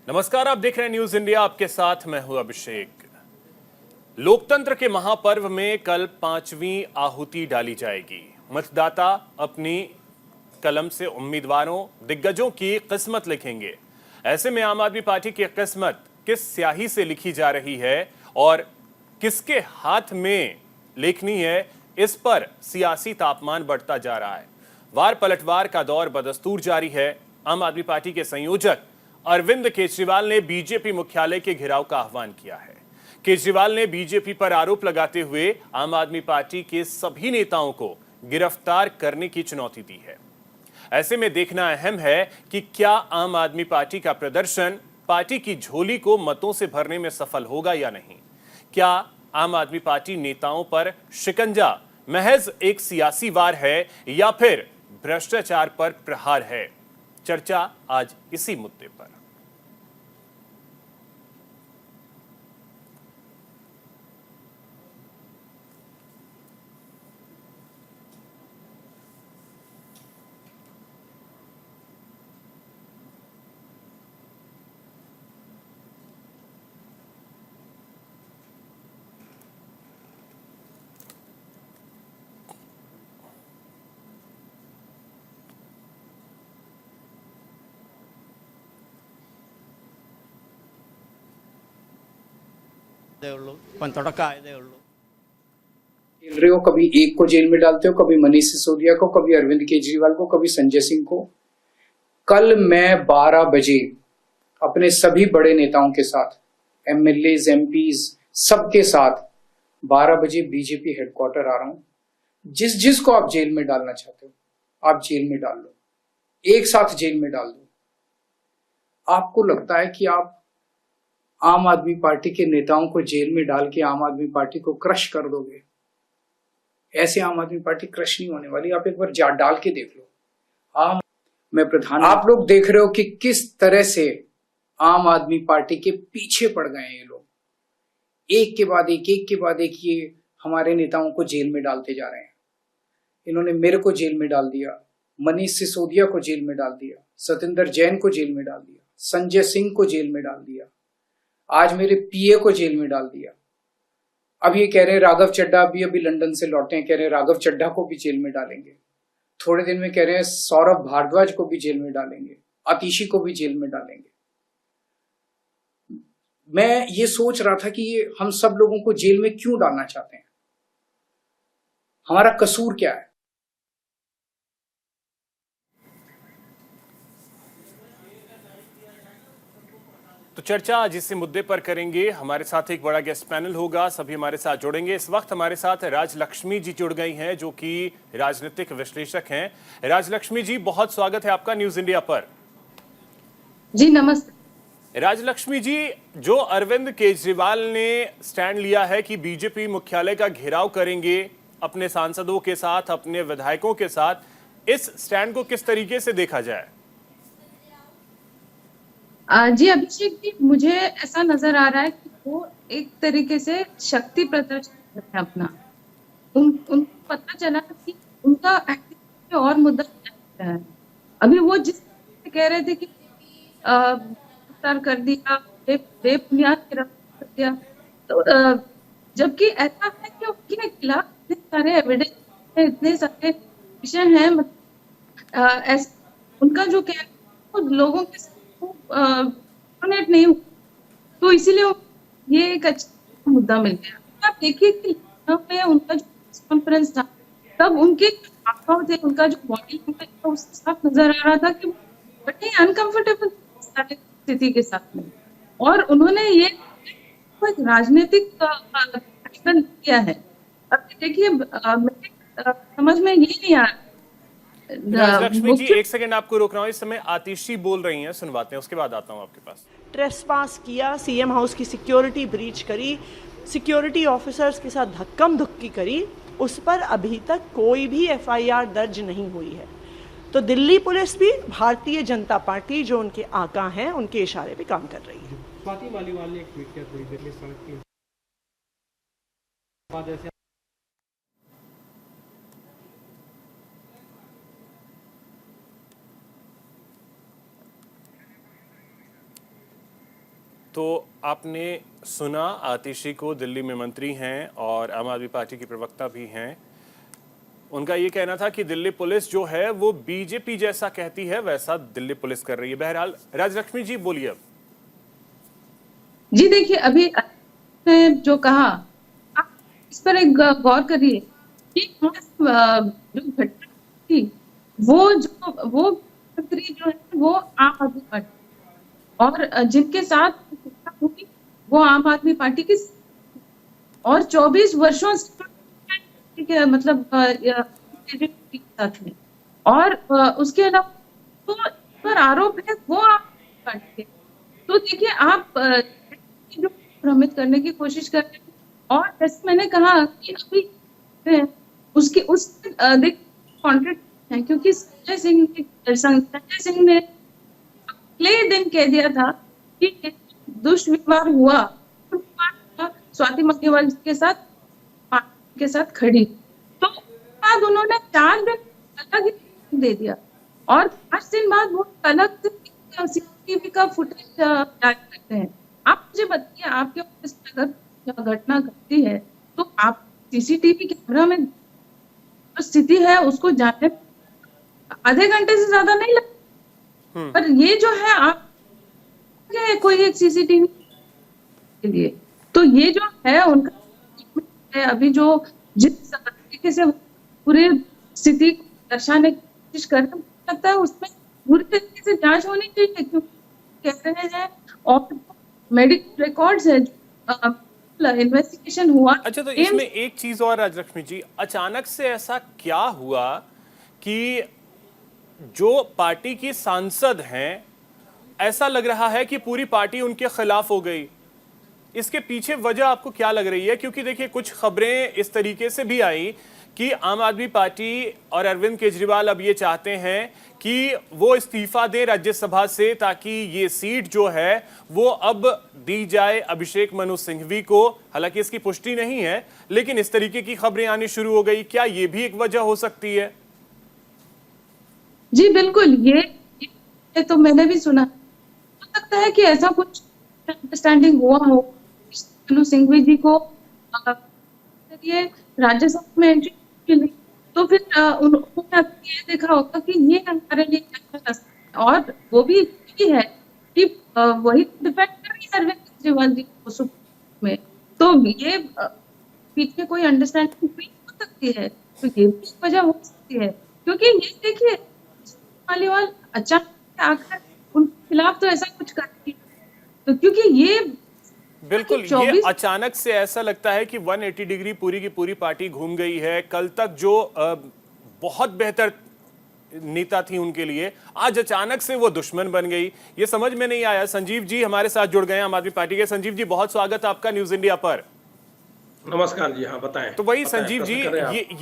नमस्कार, आप देख रहे हैं न्यूज इंडिया। आपके साथ मैं हूं अभिषेक। लोकतंत्र के महापर्व में कल 5वीं आहुति डाली जाएगी। मतदाता अपनी कलम से उम्मीदवारों दिग्गजों की किस्मत लिखेंगे। ऐसे में आम आदमी पार्टी की किस्मत किस स्याही से लिखी जा रही है और किसके हाथ में लिखनी है, इस पर सियासी तापमान बढ़ता जा रहा है। वार पलटवार का दौर बदस्तूर जारी है। आम आदमी पार्टी के संयोजक अरविंद केजरीवाल ने बीजेपी मुख्यालय के घेराव का आह्वान किया है। केजरीवाल ने बीजेपी पर आरोप लगाते हुए आम आदमी पार्टी के सभी नेताओं को गिरफ्तार करने की चुनौती दी है। ऐसे में देखना अहम है कि क्या आम आदमी पार्टी का प्रदर्शन पार्टी की झोली को मतों से भरने में सफल होगा या नहीं। क्या आम आदमी पार्टी नेताओं पर शिकंजा महज एक सियासी वार है या फिर भ्रष्टाचार पर प्रहार है। चर्चा आज इसी मुद्दे पर। खेल रहे हो, कभी एक को जेल में डालते हो, कभी मनीष सिसोदिया को, कभी अरविंद केजरीवाल को, कभी संजय सिंह को। कल मैं 12 बजे अपने सभी बड़े नेताओं के साथ, एमएलए, एमपीज, सबके साथ 12 बजे बीजेपी हेडक्वार्टर आ रहा हूं। जिस जिस को आप जेल में डालना चाहते हो आप जेल में डाल लो, एक साथ जेल में डाल दो। आपको लगता है कि आप आम आदमी पार्टी के नेताओं को जेल में डाल के आम आदमी पार्टी को क्रश कर दोगे? ऐसे आम आदमी पार्टी क्रश नहीं होने वाली। आप एक बार डाल के देख लो। मैं प्रधान, आप लोग देख रहे हो कि किस तरह से आम आदमी पार्टी के पीछे पड़ गए हैं ये लोग। एक के बाद एक ये हमारे नेताओं को जेल में डालते जा रहे हैं। इन्होंने मेरे को जेल में डाल दिया, मनीष सिसोदिया को जेल में डाल दिया, सत्येंद्र जैन को जेल में डाल दिया, संजय सिंह को जेल में डाल दिया, आज मेरे पीए को जेल में डाल दिया। अब ये कह रहे हैं राघव चड्ढा अभी लंदन से लौटे हैं, कह रहे हैं राघव चड्ढा को भी जेल में डालेंगे। थोड़े दिन में कह रहे हैं सौरभ भारद्वाज को भी जेल में डालेंगे, आतिशी को भी जेल में डालेंगे। मैं ये सोच रहा था कि ये हम सब लोगों को जेल में क्यों डालना चाहते हैं, हमारा कसूर क्या है। तो चर्चा आज इसी मुद्दे पर करेंगे। हमारे साथ एक बड़ा गेस्ट पैनल होगा, सभी हमारे साथ जुड़ेंगे। इस वक्त हमारे साथ राजलक्ष्मी जी जुड़ गई हैं, जो कि राजनीतिक विश्लेषक हैं। राजलक्ष्मी जी, बहुत स्वागत है आपका न्यूज इंडिया पर। जी नमस्ते। राजलक्ष्मी जी, जो अरविंद केजरीवाल ने स्टैंड लिया है कि बीजेपी मुख्यालय का घेराव करेंगे अपने सांसदों के साथ, अपने विधायकों के साथ, इस स्टैंड को किस तरीके से देखा जाए? जी अभिषेक जी, मुझे ऐसा नजर आ रहा है कि वो एक तरीके से शक्ति प्रदर्शन कर रहे हैं अपना। उनको पता चला कि उनका एक्टिविटी और मुद्दा क्या है। अभी वो जिस कह रहे थे कि गिरफ्तार कर दिया, बेबुनियाद गिरफ्तार कर दिया, तो जबकि ऐसा है कि उनके खिलाफ इतने सारे एविडेंस है, इतने सारे विषय हैं, ऐसे उनका जो कहना है लोगों के कनेक्ट नहीं हुआ, तो इसीलिए ये एक अच्छा मुद्दा मिल गया। आप देखिए कि लखनऊ में उनका जो कॉन्फ्रेंस था, तब उनके हाव भाव थे, उनका जो बॉडी लैंग्वेज था, उससे साफ नजर आ रहा था कि वो बड़े अनकंफर्टेबल स्थिति के साथ में, और उन्होंने ये एक राजनीतिक एक्शन किया है। अब देखिए समझ में ये नहीं आ रहा। राजलक्ष्मी जी, एक सेकंड आपको रोक रहा हूं। इस समय आतिशी बोल रही हैं, सुनवाते हैं, उसके बाद आता हूं आपके पास। ट्रेसपास किया, सीएम हाउस की सिक्योरिटी ब्रीच करी, सिक्योरिटी ऑफिसर्स के साथ धक्कम धुक्की करी, उस पर अभी तक कोई भी एफआईआर दर्ज नहीं हुई है। तो दिल्ली पुलिस भी भारतीय जनता पार्टी, जो उनके आका हैं, उनके इशारे पे काम कर रही है। स्वाति मालीवाल ने एक ट्वीट किया थोड़ी देर में, सड़क की बाद ऐसे तो आपने सुना आतिशी को, दिल्ली में मंत्री हैं और आम आदमी पार्टी की प्रवक्ता भी हैं। उनका ये कहना था कि दिल्ली पुलिस जो है वो बीजेपी जैसा कहती है वैसा दिल्ली पुलिस कर रही है। बहरहाल राजलक्ष्मी जी बोलिए अब। जी देखिए, अभी ने जो कहा, आप इस पर एक गौर करिए कि जो घटना थी वो मंत्री जो है वो आम आदमी पार्टी, और जिनके साथ घटना हुई वो आम आदमी पार्टी की, और 24 वर्षों से मतलब साथ में, और उसके अलावा तो पर आरोप है वो आम आदमी पार्टी के। तो देखिए, आप जो भ्रमित करने की कोशिश कर रहे हैं, और जैसे मैंने कहा कि अभी उसके उस कॉन्ट्रैक्ट है, क्योंकि संजय सिंह ने अगले दिन कह दिया था कि दुष्व्यवहार हुआ स्वाति मलिवाल के साथ खड़ी, तो बाद उन्होंने 4 दिन अलग ही दे दिया, और 5 दिन बाद वो अलग सीसीटीवी का फुटेज जारी करते हैं। आप मुझे बताइए, आपके ऑफिस में अगर घटना घटती है तो आप सीसीटीवी कैमरा में जो स्थिति है उसको जानने आधे घंटे से ज्यादा नहीं लगता, पर ये जो है आप कोई एक सीसीटीवी के लिए, तो ये जो है उनका है, अभी जो जिस तरीके से पूरे स्थिति को दर्शाने की कोशिश कर रहे हैं, लगता है उसमें पूरी तरीके से जांच होनी चाहिए, क्योंकि कह रहे हैं और मेडिकल रिकॉर्ड्स है, इन्वेस्टिगेशन हुआ। अच्छा, तो इसमें एक चीज और राजलक्ष्मी जी, अचानक से ऐसा क्या हुआ कि जो पार्टी की सांसद हैं, ऐसा लग रहा है कि पूरी पार्टी उनके खिलाफ हो गई? इसके पीछे वजह आपको क्या लग रही है? क्योंकि देखिए, कुछ खबरें इस तरीके से भी आई कि आम आदमी पार्टी और अरविंद केजरीवाल अब ये चाहते हैं कि वो इस्तीफा दें राज्यसभा से, ताकि ये सीट जो है वो अब दी जाए अभिषेक मनु सिंघवी को। हालांकि इसकी पुष्टि नहीं है, लेकिन इस तरीके की खबरें आनी शुरू हो गई। क्या ये भी एक वजह हो सकती है? जी बिल्कुल, ये तो मैंने भी सुना। हो सकता है कि ऐसा कुछ अंडरस्टैंडिंग हुआ हो मनु सिंघवी जी को ये राज्यसभा में एंट्री के लिए, तो फिर उन्होंने ये देखा होगा कि ये हमारे लिए क्या रास्ता है, और वो भी है कि वही डिफेंड कर रही है अरविंद केजरीवाल जी को सुप्रीम में, तो ये बीच में कोई अंडरस्टैंडिंग हुई हो सकती है, तो ये भी वजह हो सकती है। क्योंकि ये देखिए, मालीवाल अचानक आकर उनके खिलाफ तो ऐसा कुछ करती है, तो क्योंकि ये बिल्कुल, ये अचानक से ऐसा लगता है कि 180 डिग्री पूरी की पूरी पार्टी घूम गई है। कल तक जो बहुत बेहतर नेता थी उनके लिए, आज अचानक से वो दुश्मन बन गई। ये समझ में नहीं आया। संजीव जी हमारे साथ जुड़ गए हैं आम आदमी पार्टी के। संजीव जी, बहुत स्वागत है आपका न्यूज इंडिया पर। नमस्कार जी। हाँ बताएं। तो वही संजीव जी,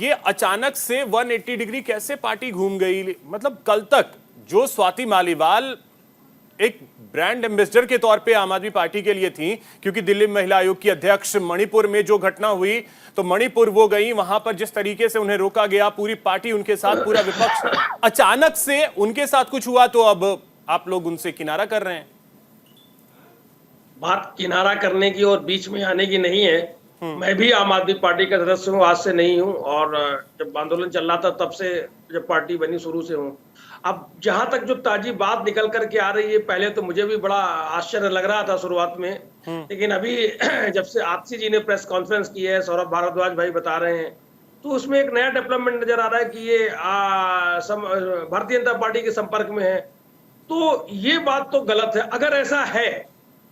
ये अचानक से 180 डिग्री कैसे पार्टी घूम गई? मतलब कल तक जो स्वाति मालीवाल एक ब्रांड एम्बेसडर के तौर पे आम आदमी पार्टी के लिए थी, क्योंकि दिल्ली महिला आयोग की अध्यक्ष, मणिपुर में जो घटना हुई तो मणिपुर वो गई, वहां पर जिस तरीके से उन्हें रोका गया, पूरी पार्टी उनके साथ, पूरा विपक्ष, अचानक से उनके साथ कुछ हुआ तो अब आप लोग उनसे किनारा कर रहे हैं। बात किनारा करने की और बीच में आने की नहीं है। मैं भी आम आदमी पार्टी का सदस्य हूँ, आज से नहीं हूँ, और जब आंदोलन चल रहा था तब से, जब पार्टी बनी शुरू से हूँ। अब जहां तक जो ताजी बात निकल करके आ रही है, पहले तो मुझे भी बड़ा आश्चर्य लग रहा था शुरुआत में, लेकिन अभी जब से आतिशी जी ने प्रेस कॉन्फ्रेंस की है, सौरभ भारद्वाज भाई बता रहे हैं, तो उसमें एक नया डेवलपमेंट नजर आ रहा है कि ये भारतीय जनता पार्टी के संपर्क में है। तो ये बात तो गलत है। अगर ऐसा है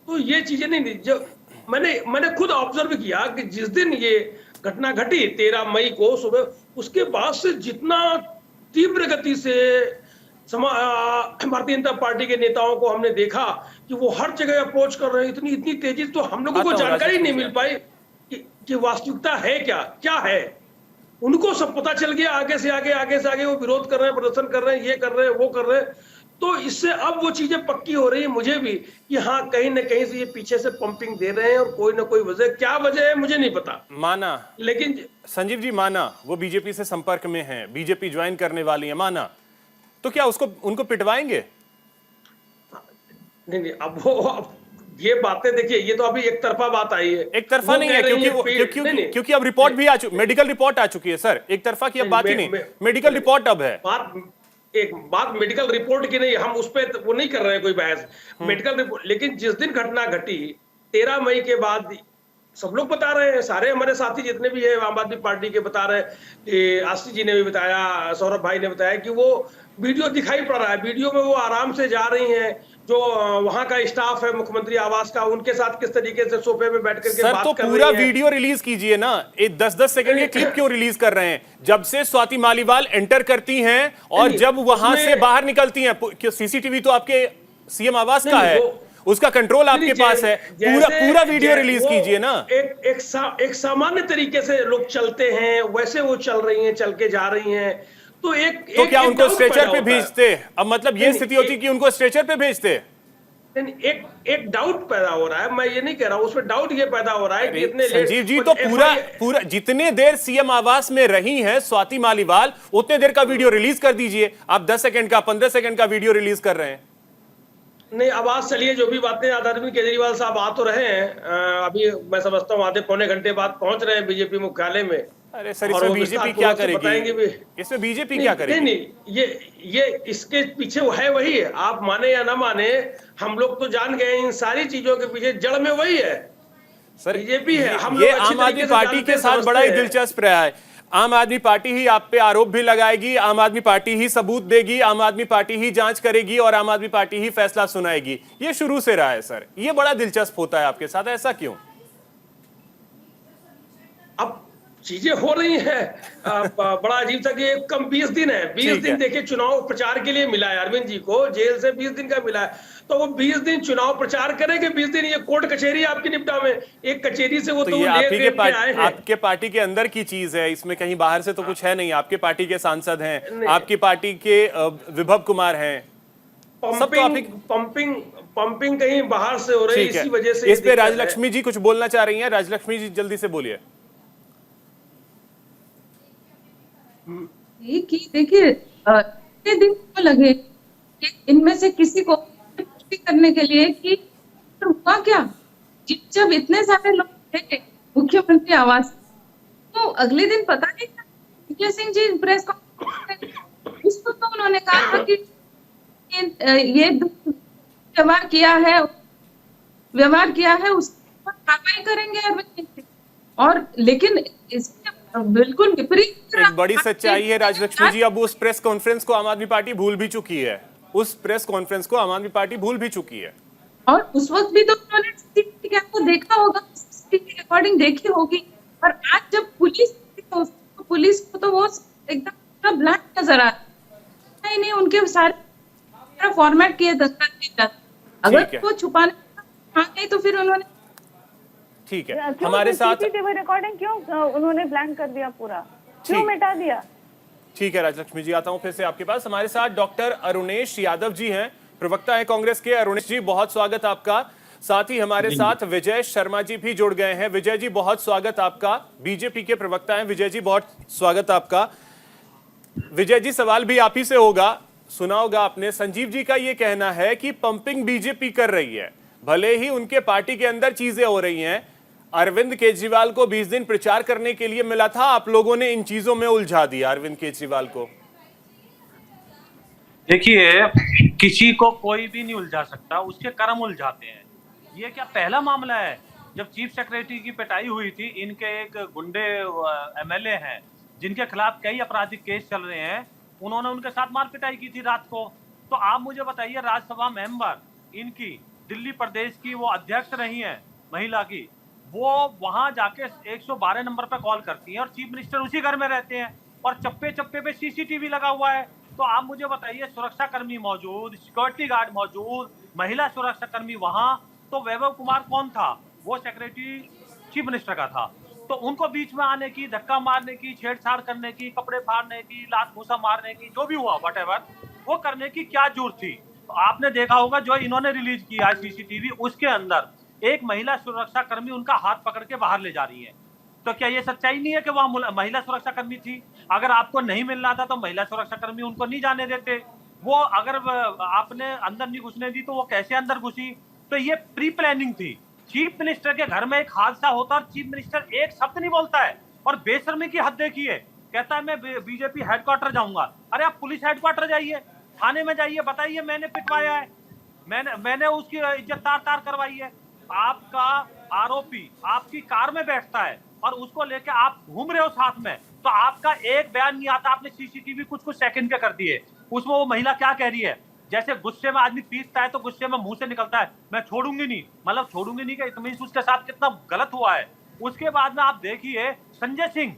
तो ये चीजें नहीं, जो मैंने खुद ऑब्जर्व किया कि जिस दिन ये घटना घटी 13 मई को सुबह, उसके बाद से जितना तीव्र गति से भारतीय जनता पार्टी के नेताओं को हमने देखा कि वो हर जगह अप्रोच कर रहे हैं, इतनी तेजी, तो हम लोगों को जानकारी नहीं मिल पाई कि वास्तविकता है क्या है। उनको सब पता चल गया, आगे से आगे वो विरोध कर रहे हैं, प्रदर्शन कर रहे हैं, ये कर रहे हैं, वो कर रहे हैं। तो इससे अब वो चीजें पक्की हो रही है मुझे भी कि हाँ, कहीं ना कहीं से ये पीछे से पंपिंग दे रहे हैं, और कोई ना कोई वजह, क्या वजह है मुझे नहीं पता। माना, लेकिन संजीव जी माना वो बीजेपी से संपर्क में है, बीजेपी ज्वाइन करने वाली है, माना, तो क्या उनको पिटवाएंगे? नहीं, अब वो ये बातें देखिए, ये तो अभी एक तरफा बात आई है। एक तरफा वो नहीं कह है, रही क्योंकि नहीं, नहीं, क्योंकि अब रिपोर्ट भी मेडिकल रिपोर्ट आ चुकी है सर। एक तरफा की अब बात ही नहीं, मेडिकल रिपोर्ट अब है। एक बात मेडिकल रिपोर्ट की नहीं, हम उस पर वो नहीं कर रहे हैं कोई बहस, मेडिकल रिपोर्ट। लेकिन जिस दिन घटना घटी 13 मई के बाद, सब लोग बता रहे हैं, सारे हमारे साथी जितने भी है आम आदमी पार्टी के बता रहे हैं, आशीष जी ने भी बताया, सौरभ भाई ने बताया कि वो वीडियो दिखाई पड़ रहा है। वीडियो में वो आराम से जा रही हैं, जो वहां का स्टाफ है मुख्यमंत्री आवास का, उनके साथ किस तरीके से सोफे में बैठ करके सर बात तो कर पूरा रही हैं। वीडियो रिलीज कीजिए ना, एक 10-10 सेकंड के क्लिप क्यों रिलीज कर रहे हैं? जब से स्वाति मालीवाल एंटर करती हैं और नहीं, जब वहां से उसमें- बाहर निकलती हैं, क्यों सीसीटीवी तो आपके सीएम आवास का नहीं, है, उसका कंट्रोल आपके नहीं, पास है, पूरा वीडियो रिलीज कीजिए ना। एक सामान्य तरीके से लोग चलते हैं, वैसे वो चल रही हैं, चल के जा रही हैं, तो तो क्या उनको स्ट्रेचर पे भेजते? अब मतलब ये स्थिति होती कि उनको स्ट्रेचर पे भेजते? एक डाउट पैदा हो रहा है, मैं ये नहीं कह रहा हूं, उसमें डाउट ये पैदा हो रहा है कि इतने संजीव जी तो पूरा जितने देर सीएम आवास में रही हैं स्वाति मालीवाल, उतने देर का वीडियो रिलीज कर दीजिए। आप 10 सेकंड का 15 सेकंड का वीडियो रिलीज कर रहे हैं। नहीं, आवाज चलिए, जो भी बातें अरविंद केजरीवाल साहब आ तो रहे हैं, अभी मैं समझता हूँ आधे पौने घंटे बाद पहुंच रहे हैं बीजेपी मुख्यालय में। अरे सर, इसमें बीजेपी क्या करेगी? इसमें बीजेपी क्या करेगी? नहीं, ये इसके पीछे वो है, वही है, आप माने या ना माने, हम लोग तो जान गए इन सारी चीजों के पीछे जड़ में वही है, सर बीजेपी है। हम ये लोग अच्छी आम आदमी तरीके से पार्टी जानते के साथ समझते बड़ा ही हैं। दिलचस्प रहा है। आम आदमी पार्टी ही आप पे आरोप भी लगाएगी, आम आदमी पार्टी ही सबूत देगी, आम आदमी पार्टी ही जांच करेगी और आम आदमी पार्टी ही फैसला सुनाएगी। ये शुरू से रहा है सर, ये बड़ा दिलचस्प होता है आपके साथ, ऐसा क्यों? अब चीजें हो रही हैं, बड़ा अजीब था कि कम 20 दिन है, 20 दिन देखिए चुनाव प्रचार के लिए मिला है अरविंद जी को, जेल से 20 दिन का मिला है, तो वो 20 दिन चुनाव प्रचार करेंगे, 20 दिन ये कोर्ट कचहरी आपकी निपटा में, एक कचहरी से वो तो ये आपके पार्टी के अंदर की चीज है, इसमें कहीं बाहर से तो कुछ है नहीं। आपके पार्टी के सांसद हैं, आपकी पार्टी के विभव कुमार हैं, पंपिंग कहीं बाहर से हो रही है, इसी वजह से इस पे राजलक्ष्मी जी कुछ बोलना चाह रही हैं। राजलक्ष्मी जी जल्दी से बोलिए। कि देखिए इतने दिन को लगे कि इनमें से किसी को पुष्टि करने के लिए कि हुआ क्या, जब इतने सारे लोग थे मुख्यमंत्री आवास, तो अगले दिन पता नहीं था विजय सिंह जी प्रेस कॉन्फ्रेंस, उसको तो उन्होंने कहा था कि ये व्यवहार किया है उस पर कार्रवाई करेंगे अरविंद सिंह, और लेकिन इसमें बिल्कुल विपरीत एक बड़ी सच्चाई है राजलक्ष्मी जी, अब उस प्रेस कॉन्फ्रेंस को आम आदमी पार्टी भूल भी चुकी है, उस प्रेस कॉन्फ्रेंस को आम आदमी पार्टी भूल भी चुकी है। और उस वक्त भी तो उन्होंने सीसीटीवी कैमरा को देखा होगा, सीसीटीवी रिकॉर्डिंग देखी होगी, और आज जब पुलिस को तो वो एकदम पूरा ब्लैंक नजर आ रहा है, नहीं उनके सारे फॉर्मेट किए दस्तावेज, अगर वो छुपाने नहीं तो फिर उन्होंने ठीक है हमारे साथ रिकॉर्डिंग क्यों उन्होंने ब्लैंक कर दिया, पूरा क्यों मिटा दिया? ठीक है राजलक्ष्मी जी, आता हूं फिर से आपके पास। हमारे साथ डॉक्टर अरुणेश यादव जी हैं, प्रवक्ता है कांग्रेस के। अरुणेश जी बहुत स्वागत आपका। साथ ही हमारे साथ विजय शर्मा जी भी जुड़ गए हैं। विजय जी बहुत स्वागत आपका, बीजेपी के प्रवक्ता हैं। विजय जी बहुत स्वागत आपका। विजय जी सवाल भी आप ही से होगा, सुना होगा आपने, संजीव जी का ये कहना है कि पंपिंग बीजेपी कर रही है, भले ही उनके पार्टी के अंदर चीजें हो रही हैं। अरविंद केजरीवाल को 20 दिन प्रचार करने के लिए मिला था, आप लोगों ने इन चीजों में उलझा दिया अरविंद केजरीवाल को। देखिए, किसी को कोई भी नहीं उलझा सकता, उसके कर्म उलझाते हैं। ये क्या पहला मामला है? जब चीफ सेक्रेटरी की पिटाई हुई थी, इनके एक गुंडे एमएलए हैं जिनके खिलाफ कई आपराधिक केस चल रहे हैं, उन्होंने उनके साथ मार पिटाई की थी रात को। तो आप मुझे बताइए, राज्यसभा मेंबर इनकी दिल्ली प्रदेश की वो अध्यक्ष रही हैं महिला की, वो वहां जाके 112 नंबर पे कॉल करती हैं और चीफ मिनिस्टर उसी घर में रहते हैं और चप्पे चप्पे पे सीसीटीवी लगा हुआ है। तो आप मुझे बताइए, सुरक्षा कर्मी मौजूद, सिक्योरिटी गार्ड मौजूद, महिला सुरक्षा कर्मी वहां, तो वैभव कुमार कौन था? वो सेक्रेटरी चीफ मिनिस्टर का था। तो उनको बीच में आने की, धक्का मारने की, छेड़छाड़ करने की, कपड़े फाड़ने की, लात भूसा मारने की, जो भी हुआ व्हाटएवर, वो करने की क्या जरूरत थी? तो आपने देखा होगा जो इन्होंने रिलीज किया सीसीटीवी, उसके अंदर एक महिला सुरक्षा कर्मी उनका हाथ पकड़ के बाहर ले जा रही है। तो क्या ये सच्चाई नहीं है कि वहां महिला सुरक्षा कर्मी थी? अगर आपको नहीं मिल रहा था तो महिला सुरक्षा कर्मी उनको नहीं जाने देते। वो अगर आपने अंदर नहीं घुसने दी तो वो कैसे अंदर घुसी? तो ये प्री प्लानिंग थी। चीफ मिनिस्टर के घर में एक हादसा होता और चीफ मिनिस्टर एक शब्द नहीं बोलता है, और बेशर्मी की हद देखिए, कहता है मैं बीजेपी हेडक्वार्टर जाऊंगा। अरे आप पुलिस हेडक्वार्टर जाइए, थाने में जाइए, बताइए मैंने पिटवाया है, मैंने उसकी इज्जत तार करवाई है। आपका आरोपी आपकी कार में बैठता है और उसको लेके आप घूम रहे हो साथ में, तो आपका एक बयान नहीं आता। आपने सीसीटीवी कुछ सेकंड पे कर दिए, उसमें वो महिला क्या कह रही है, जैसे गुस्से में आदमी पीटता है तो गुस्से में मुंह से निकलता है मैं छोड़ूंगी नहीं, मतलब छोड़ूंगी नहीं, कि उसके साथ कितना गलत हुआ है। उसके बाद में आप देखिए संजय सिंह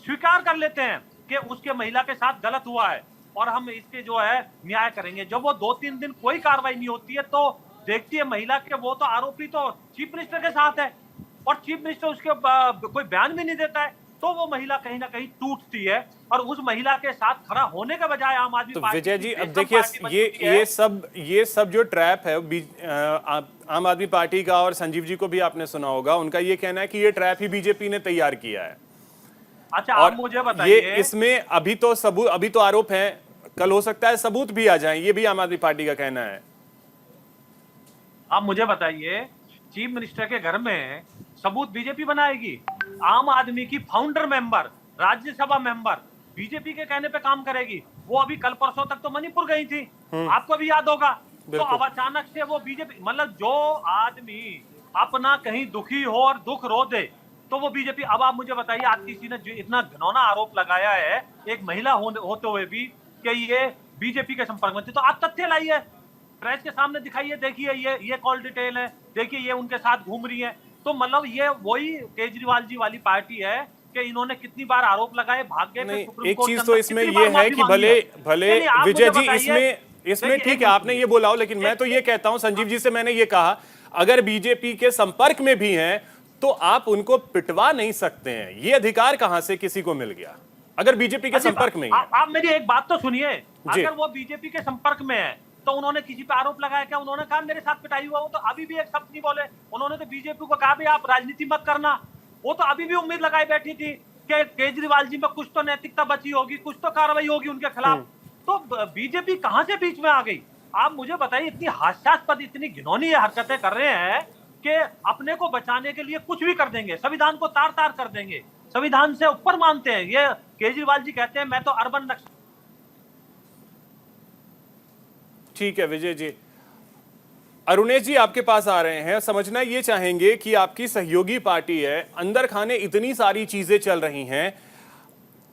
स्वीकार कर लेते हैं कि उसके महिला के साथ गलत हुआ है और हम इसके जो है न्याय करेंगे। जब वो 2-3 दिन कोई कार्रवाई नहीं होती है तो देखती है महिला के, वो तो आरोपी तो चीफ मिनिस्टर के साथ है और चीफ मिनिस्टर उसके कोई बयान भी नहीं देता है, तो वो महिला कहीं ना कहीं टूटती है और उस महिला के साथ खड़ा होने के बजाय आम आदमी तो पार्टी, विजय जी अब देखिए ये सब जो ट्रैप है आम आदमी पार्टी का, और संजीव जी को भी आपने सुना होगा, उनका ये कहना है कि ये ट्रैप ही बीजेपी ने तैयार किया है। अच्छा और आप मुझे बताइए, ये इसमें अभी तो आरोप है, कल हो सकता है सबूत भी आ जाएं, ये भी आम आदमी पार्टी का कहना है। आप मुझे बताइए, चीफ मिनिस्टर के घर में सबूत बीजेपी बनाएगी? आम आदमी की founder member, Rajya Sabha member BJP के कहने पे काम करेगी? वो अभी कल परसों तक तो मणिपुर गई थी, आपको भी याद होगा। तो अब अचानक से वो बीजेपी, मतलब जो आदमी अपना कहीं दुखी हो और दुख रो दे तो वो बीजेपी। अब आप मुझे बताइए, आज किसी ने जो इतना घिनौना आरोप लगाया है एक महिला होते हुए भी कि ये बीजेपी के संपर्क में थी, तो आप तथ्य लाइए, प्रेस के सामने दिखाइए, देखिए ये कॉल डिटेल है, देखिए ये उनके साथ घूम रही है। तो मतलब ये वही केजरीवाल जी वाली पार्टी है कि इन्होंने कितनी बार आरोप लगाए, भाग गए। नहीं, एक चीज तो इसमें ये है कि भले विजय जी इसमें ठीक है आपने ये बोला हो, लेकिन मैं तो ये कहता हूं, संजीव जी से मैंने ये कहा, अगर बीजेपी के संपर्क में भी हैं तो आप उनको पिटवा नहीं सकते हैं। ये अधिकार कहां से किसी को मिल गया अगर बीजेपी के संपर्क में है? आप मेरी एक बात तो सुनिए, अगर वो बीजेपी के संपर्क में है तो उन्होंने किसी पे आरोप लगाया क्या? उन्होंने कहा मेरे साथ पिटाई हुआ, वो तो अभी भी एक शब्द नहीं बोले। उन्होंने तो बीजेपी को कहा भी आप राजनीति मत करना, वो तो अभी भी उम्मीद लगाई बैठी थी कि केजरीवाल जी में कुछ तो नैतिकता बची होगी, कुछ तो कार्रवाई होगी उनके खिलाफ। तो बीजेपी कहां से बीच में आ गई? आप मुझे बताइए, इतनी हास्यास्पद, इतनी घिनौनी हरकतें कर रहे हैं कि अपने को बचाने के लिए कुछ भी कर देंगे, संविधान को तार तार कर देंगे, संविधान से ऊपर मानते हैं। ये केजरीवाल जी कहते हैं मैं तो अर्बन नक्शा। ठीक है विजय जी, अरुणेश जी आपके पास आ रहे हैं, समझना ये चाहेंगे कि आपकी सहयोगी पार्टी है, अंदर खाने इतनी सारी चीजें चल रही हैं,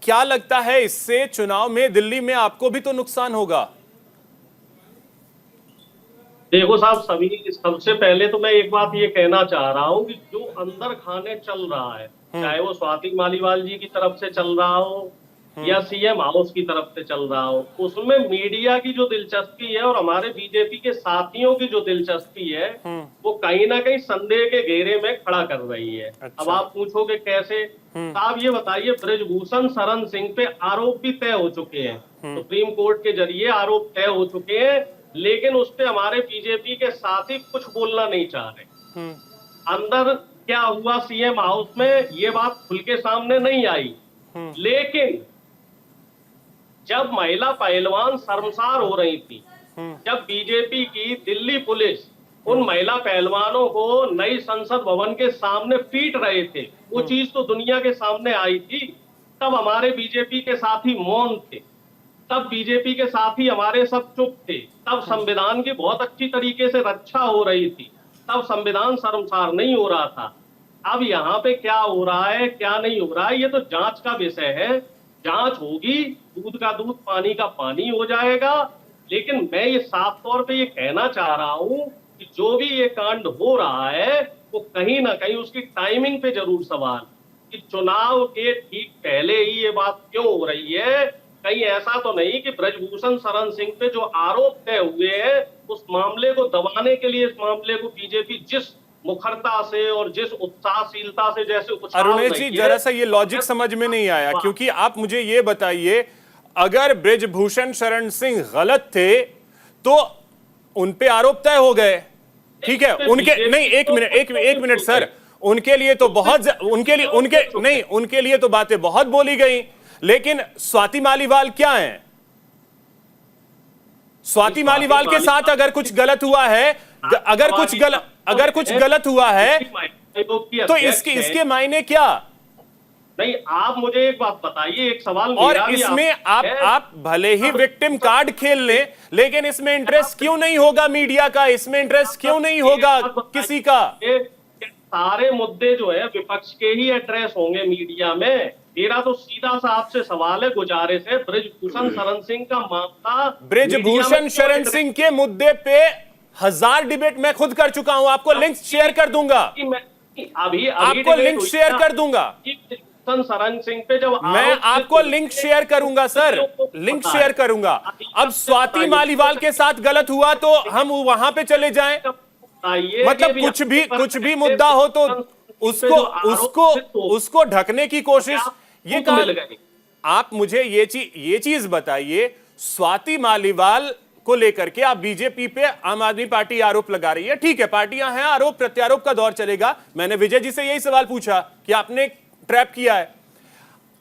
क्या लगता है इससे चुनाव में दिल्ली में आपको भी तो नुकसान होगा? देखो साहब, सबसे पहले तो मैं एक बात ये कहना चाह रहा हूँ कि जो अंदर खाने चल रहा है, चाहे वो स्वाति मालीवाल जी की तरफ से चल रहा हो या सीएम हाउस की तरफ से चल रहा हो, उसमें मीडिया की जो दिलचस्पी है और हमारे बीजेपी के साथियों की जो दिलचस्पी है वो कहीं ना कहीं संदेह के घेरे में खड़ा कर रही है। अच्छा। अब आप पूछोगे कैसे? आप ये बताइए, ब्रजभूषण शरण सिंह पे आरोप भी तय हो चुके हैं, सुप्रीम कोर्ट के जरिए आरोप तय हो चुके हैं, लेकिन उस पे हमारे बीजेपी के साथी कुछ बोलना नहीं चाह रहे। अंदर क्या हुआ सीएम हाउस में, ये बात खुल के सामने नहीं आई, लेकिन जब महिला पहलवान शर्मसार हो रही थी, जब बीजेपी की दिल्ली पुलिस उन महिला पहलवानों को नई संसद भवन के सामने पीट रहे थे, वो चीज तो दुनिया के सामने आई थी, तब हमारे बीजेपी के साथी मौन थे, तब बीजेपी के साथी हमारे सब चुप थे, तब संविधान की बहुत अच्छी तरीके से रक्षा हो रही थी, तब संविधान शर्मसार नहीं हो रहा था। अब यहाँ पे क्या हो रहा है, क्या नहीं हो रहा है, ये तो जांच का विषय है, जांच होगी, दूध का दूध पानी का पानी हो जाएगा। लेकिन मैं ये साफ तौर पे ये कहना चाह रहा हूँ कि जो भी ये कांड हो रहा है वो कहीं ना कहीं उसकी टाइमिंग पे जरूर सवाल, कि चुनाव के ठीक पहले ही ये बात क्यों हो रही है। कहीं ऐसा तो नहीं कि ब्रजभूषण शरण सिंह पे जो आरोप तय हुए हैं उस मामले को दबाने के लिए इस मामले को बीजेपी जिस मुखरता से और जिस उत्साहशीलता से जैसे अरुणेश जी, जरा सा ये लॉजिक समझ में नहीं आया, क्योंकि आप मुझे ये बताइए, अगर ब्रजभूषण शरण सिंह गलत थे तो उन पे आरोप तय हो गए, ठीक है, उनके नहीं, एक मिनट सर, उनके लिए तो बहुत, उनके लिए तो बातें बहुत बोली गई, लेकिन स्वाति मालीवाल क्या है? स्वाति मालीवाल के साथ अगर कुछ गलत हुआ है अगर कुछ गलत हुआ है तो इसके मायने क्या? नहीं, आप मुझे एक बात बताइए, एक सवाल और मेरा भी इसमें आप भले ही विक्टिम कार्ड खेल लें, लेकिन इसमें इंटरेस्ट क्यों नहीं होगा मीडिया का? इसमें इंटरेस्ट क्यों नहीं होगा किसी का? सारे मुद्दे जो है विपक्ष के ही एड्रेस होंगे मीडिया में। मेरा तो सीधा सा आपसे सवाल है, गुजारिश है, बृजभूषण शरण सिंह का मामला, बृजभूषण शरण सिंह के मुद्दे पे 1000 डिबेट मैं खुद कर चुका हूं। आपको लिंक शेयर कर दूंगा, अभी आपको लिंक शेयर कर दूंगा। शरण सिंह पे जब मैं आपको लिंक शेयर करूंगा सर, लिंक शेयर करूंगा। अब स्वाति मालीवाल के साथ गलत हुआ तो हम वहां पे चले जाएं? मतलब कुछ भी मुद्दा हो तो उसको ढकने की कोशिश, ये कहा। आप मुझे ये चीज बताइए, स्वाति मालीवाल को लेकर के आप बीजेपी पे आम आदमी पार्टी आरोप लगा रही है, ठीक है, पार्टियां हैं, आरोप प्रत्यारोप का दौर चलेगा। मैंने विजय जी से यही सवाल पूछा कि आपने ट्रैप किया है,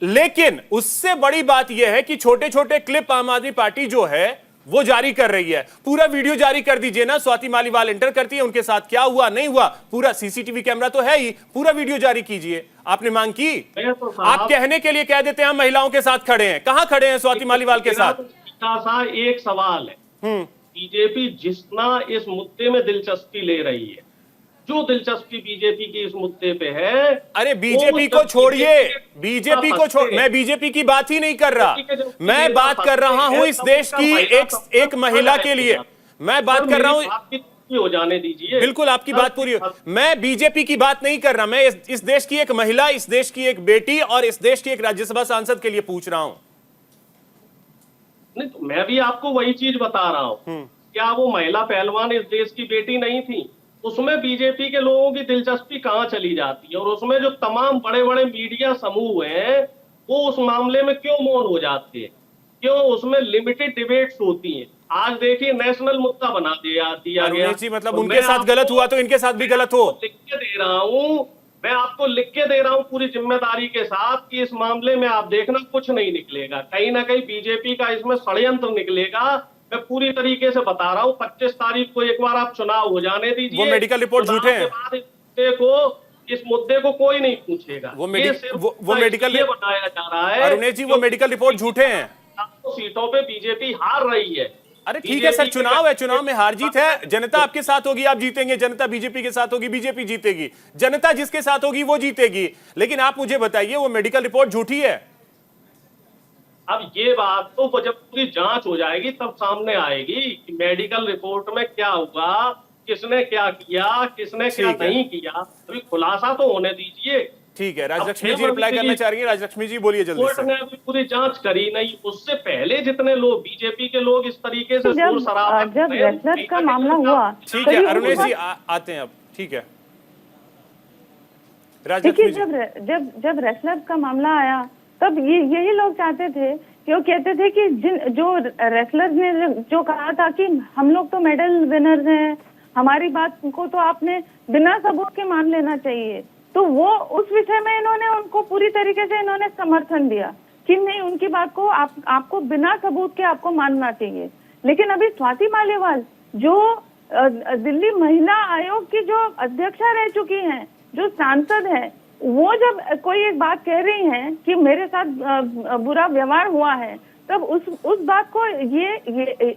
लेकिन उससे बड़ी बात यह है कि छोटे छोटे क्लिप आम आदमी पार्टी जो है वो जारी कर रही है। पूरा वीडियो जारी कर दीजिए ना, स्वाति मालीवाल एंटर करती है, उनके साथ क्या हुआ नहीं हुआ, पूरा सीसीटीवी कैमरा तो है ही, पूरा वीडियो जारी कीजिए। आपने मांग की? आप कहने के लिए कह देते हैं हम महिलाओं के साथ खड़े हैं। कहां खड़े हैं स्वाति मालीवाल के साथ? सा एक सवाल है, बीजेपी जितना इस मुद्दे में दिलचस्पी ले रही है, जो दिलचस्पी बीजेपी की इस मुद्दे पे है, अरे बीजेपी को छोड़िए, बीजेपी को छोड़, मैं बीजेपी की बात ही नहीं कर रहा, मैं बात कर रहा हूं इस देश की एक महिला के लिए। मैं बात कर रहा हूं, हो जाने दीजिए, बिल्कुल आपकी बात पूरी हो। मैं बीजेपी की बात नहीं कर रहा, मैं इस देश की एक महिला, इस देश की एक बेटी और इस देश की एक राज्यसभा सांसद के लिए पूछ रहा हूं। नहीं तो मैं भी आपको वही चीज बता रहा हूं, क्या वो महिला पहलवान इस देश की बेटी नहीं थी? उसमें बीजेपी के लोगों की दिलचस्पी कहां चली जाती है? और उसमें जो तमाम बड़े बड़े मीडिया समूह हैं वो उस मामले में क्यों मौन हो जाते हैं? क्यों उसमें लिमिटेड डिबेट्स होती हैं? आज देखिए नेशनल मुद्दा बना दिया गया। मतलब उनके साथ गलत हुआ तो इनके साथ भी गलत हो। लिख के दे रहा हूं, मैं आपको लिख के दे रहा हूं पूरी जिम्मेदारी के साथ कि इस मामले में आप देखना कुछ नहीं निकलेगा, कहीं ना कहीं बीजेपी का इसमें षड्यंत्र निकलेगा। मैं पूरी तरीके से बता रहा हूं, 25 तारीख को एक बार आप चुनाव हो जाने दीजिए, वो मेडिकल रिपोर्ट झूठे हैं, इस मुद्दे को कोई नहीं पूछेगा। वो मेडिकल बताया जा रहा है अरुणेश जी, वो मेडिकल रिपोर्ट झूठे हैं। सीटों पे बीजेपी हार रही है। अरे ठीक है सर, चुनाव है, चुनाव में हार जीत है, जनता आपके साथ होगी, आप जीतेंगे, जनता बीजेपी के साथ होगी, बीजेपी जीतेगी, जनता जिसके साथ होगी वो जीतेगी। लेकिन आप मुझे बताइए वो मेडिकल रिपोर्ट झूठी है? अब ये बात तो जब पूरी जांच हो जाएगी तब सामने आएगी कि मेडिकल रिपोर्ट में क्या हुआ, किसने क्या किया, किसने क्या नहीं किया, अभी खुलासा तो होने दीजिए। ठीक है, राजलक्ष्मी जी रिप्लाई करना चाह रही है। राजलक्ष्मी जी बोलिए जल्दी से। कोर्ट ने अभी पूरी जांच करी नहीं, उससे पहले जितने लोग बीजेपी के लोग इस तरीके से शोर शराबा जब रेसलर का मामला हुआ, ठीक है अरुणेश जी आते हैं अब, ठीक है देखिए जब रेसलर का मामला आया तब यही लोग चाहते थे कि वो कहते थे कि जो रेसलर ने जो कहा था कि हम लोग तो मेडल विनर्स हैं, हमारी बात को तो आपने बिना सबूत के मान लेना चाहिए। तो वो उस विषय में इन्होंने उनको पूरी तरीके से इन्होंने समर्थन दिया कि नहीं, उनकी बात को आपको बिना सबूत के आपको मानना चाहिए। लेकिन अभी स्वाति मालीवाल जो दिल्ली महिला आयोग की जो अध्यक्षा रह चुकी हैं, जो सांसद है, वो जब कोई एक बात कह रही हैं कि मेरे साथ बुरा व्यवहार हुआ है, तब उस बात को ये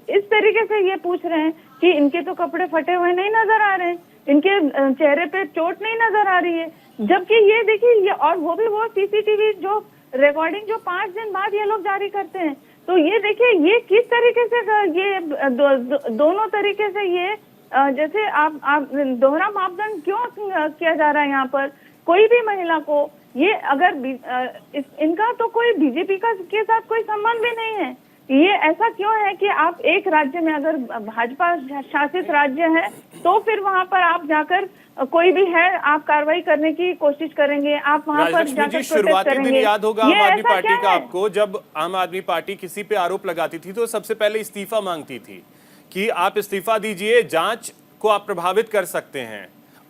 इस तरीके से ये पूछ रहे हैं कि इनके तो कपड़े फटे हुए नहीं नजर आ रहे हैं, इनके चेहरे पे चोट नहीं नजर आ रही है। जबकि ये देखिए ये, और वो भी वो सीसीटीवी जो रिकॉर्डिंग जो 5 दिन बाद ये लोग जारी करते हैं। तो ये देखिए ये किस तरीके से ये दोनों तरीके से ये जैसे आप दोहरा मापदंड क्यों किया जा रहा है यहाँ पर? कोई भी महिला को ये अगर इनका तो कोई बीजेपी के साथ कोई संबंध भी नहीं है। ये ऐसा क्यों है कि आप एक राज्य में अगर भाजपा शासित राज्य है तो फिर वहां पर आप जाकर कोई भी है आप कार्रवाई करने की कोशिश करेंगे, आप वहां पर जाकर शुरुआती दिन याद होगा आम आदमी पार्टी का आपको, जब आम आदमी पार्टी किसी पे आरोप लगाती थी तो सबसे पहले इस्तीफा मांगती थी कि आप इस्तीफा दीजिए, जांच को आप प्रभावित कर सकते हैं।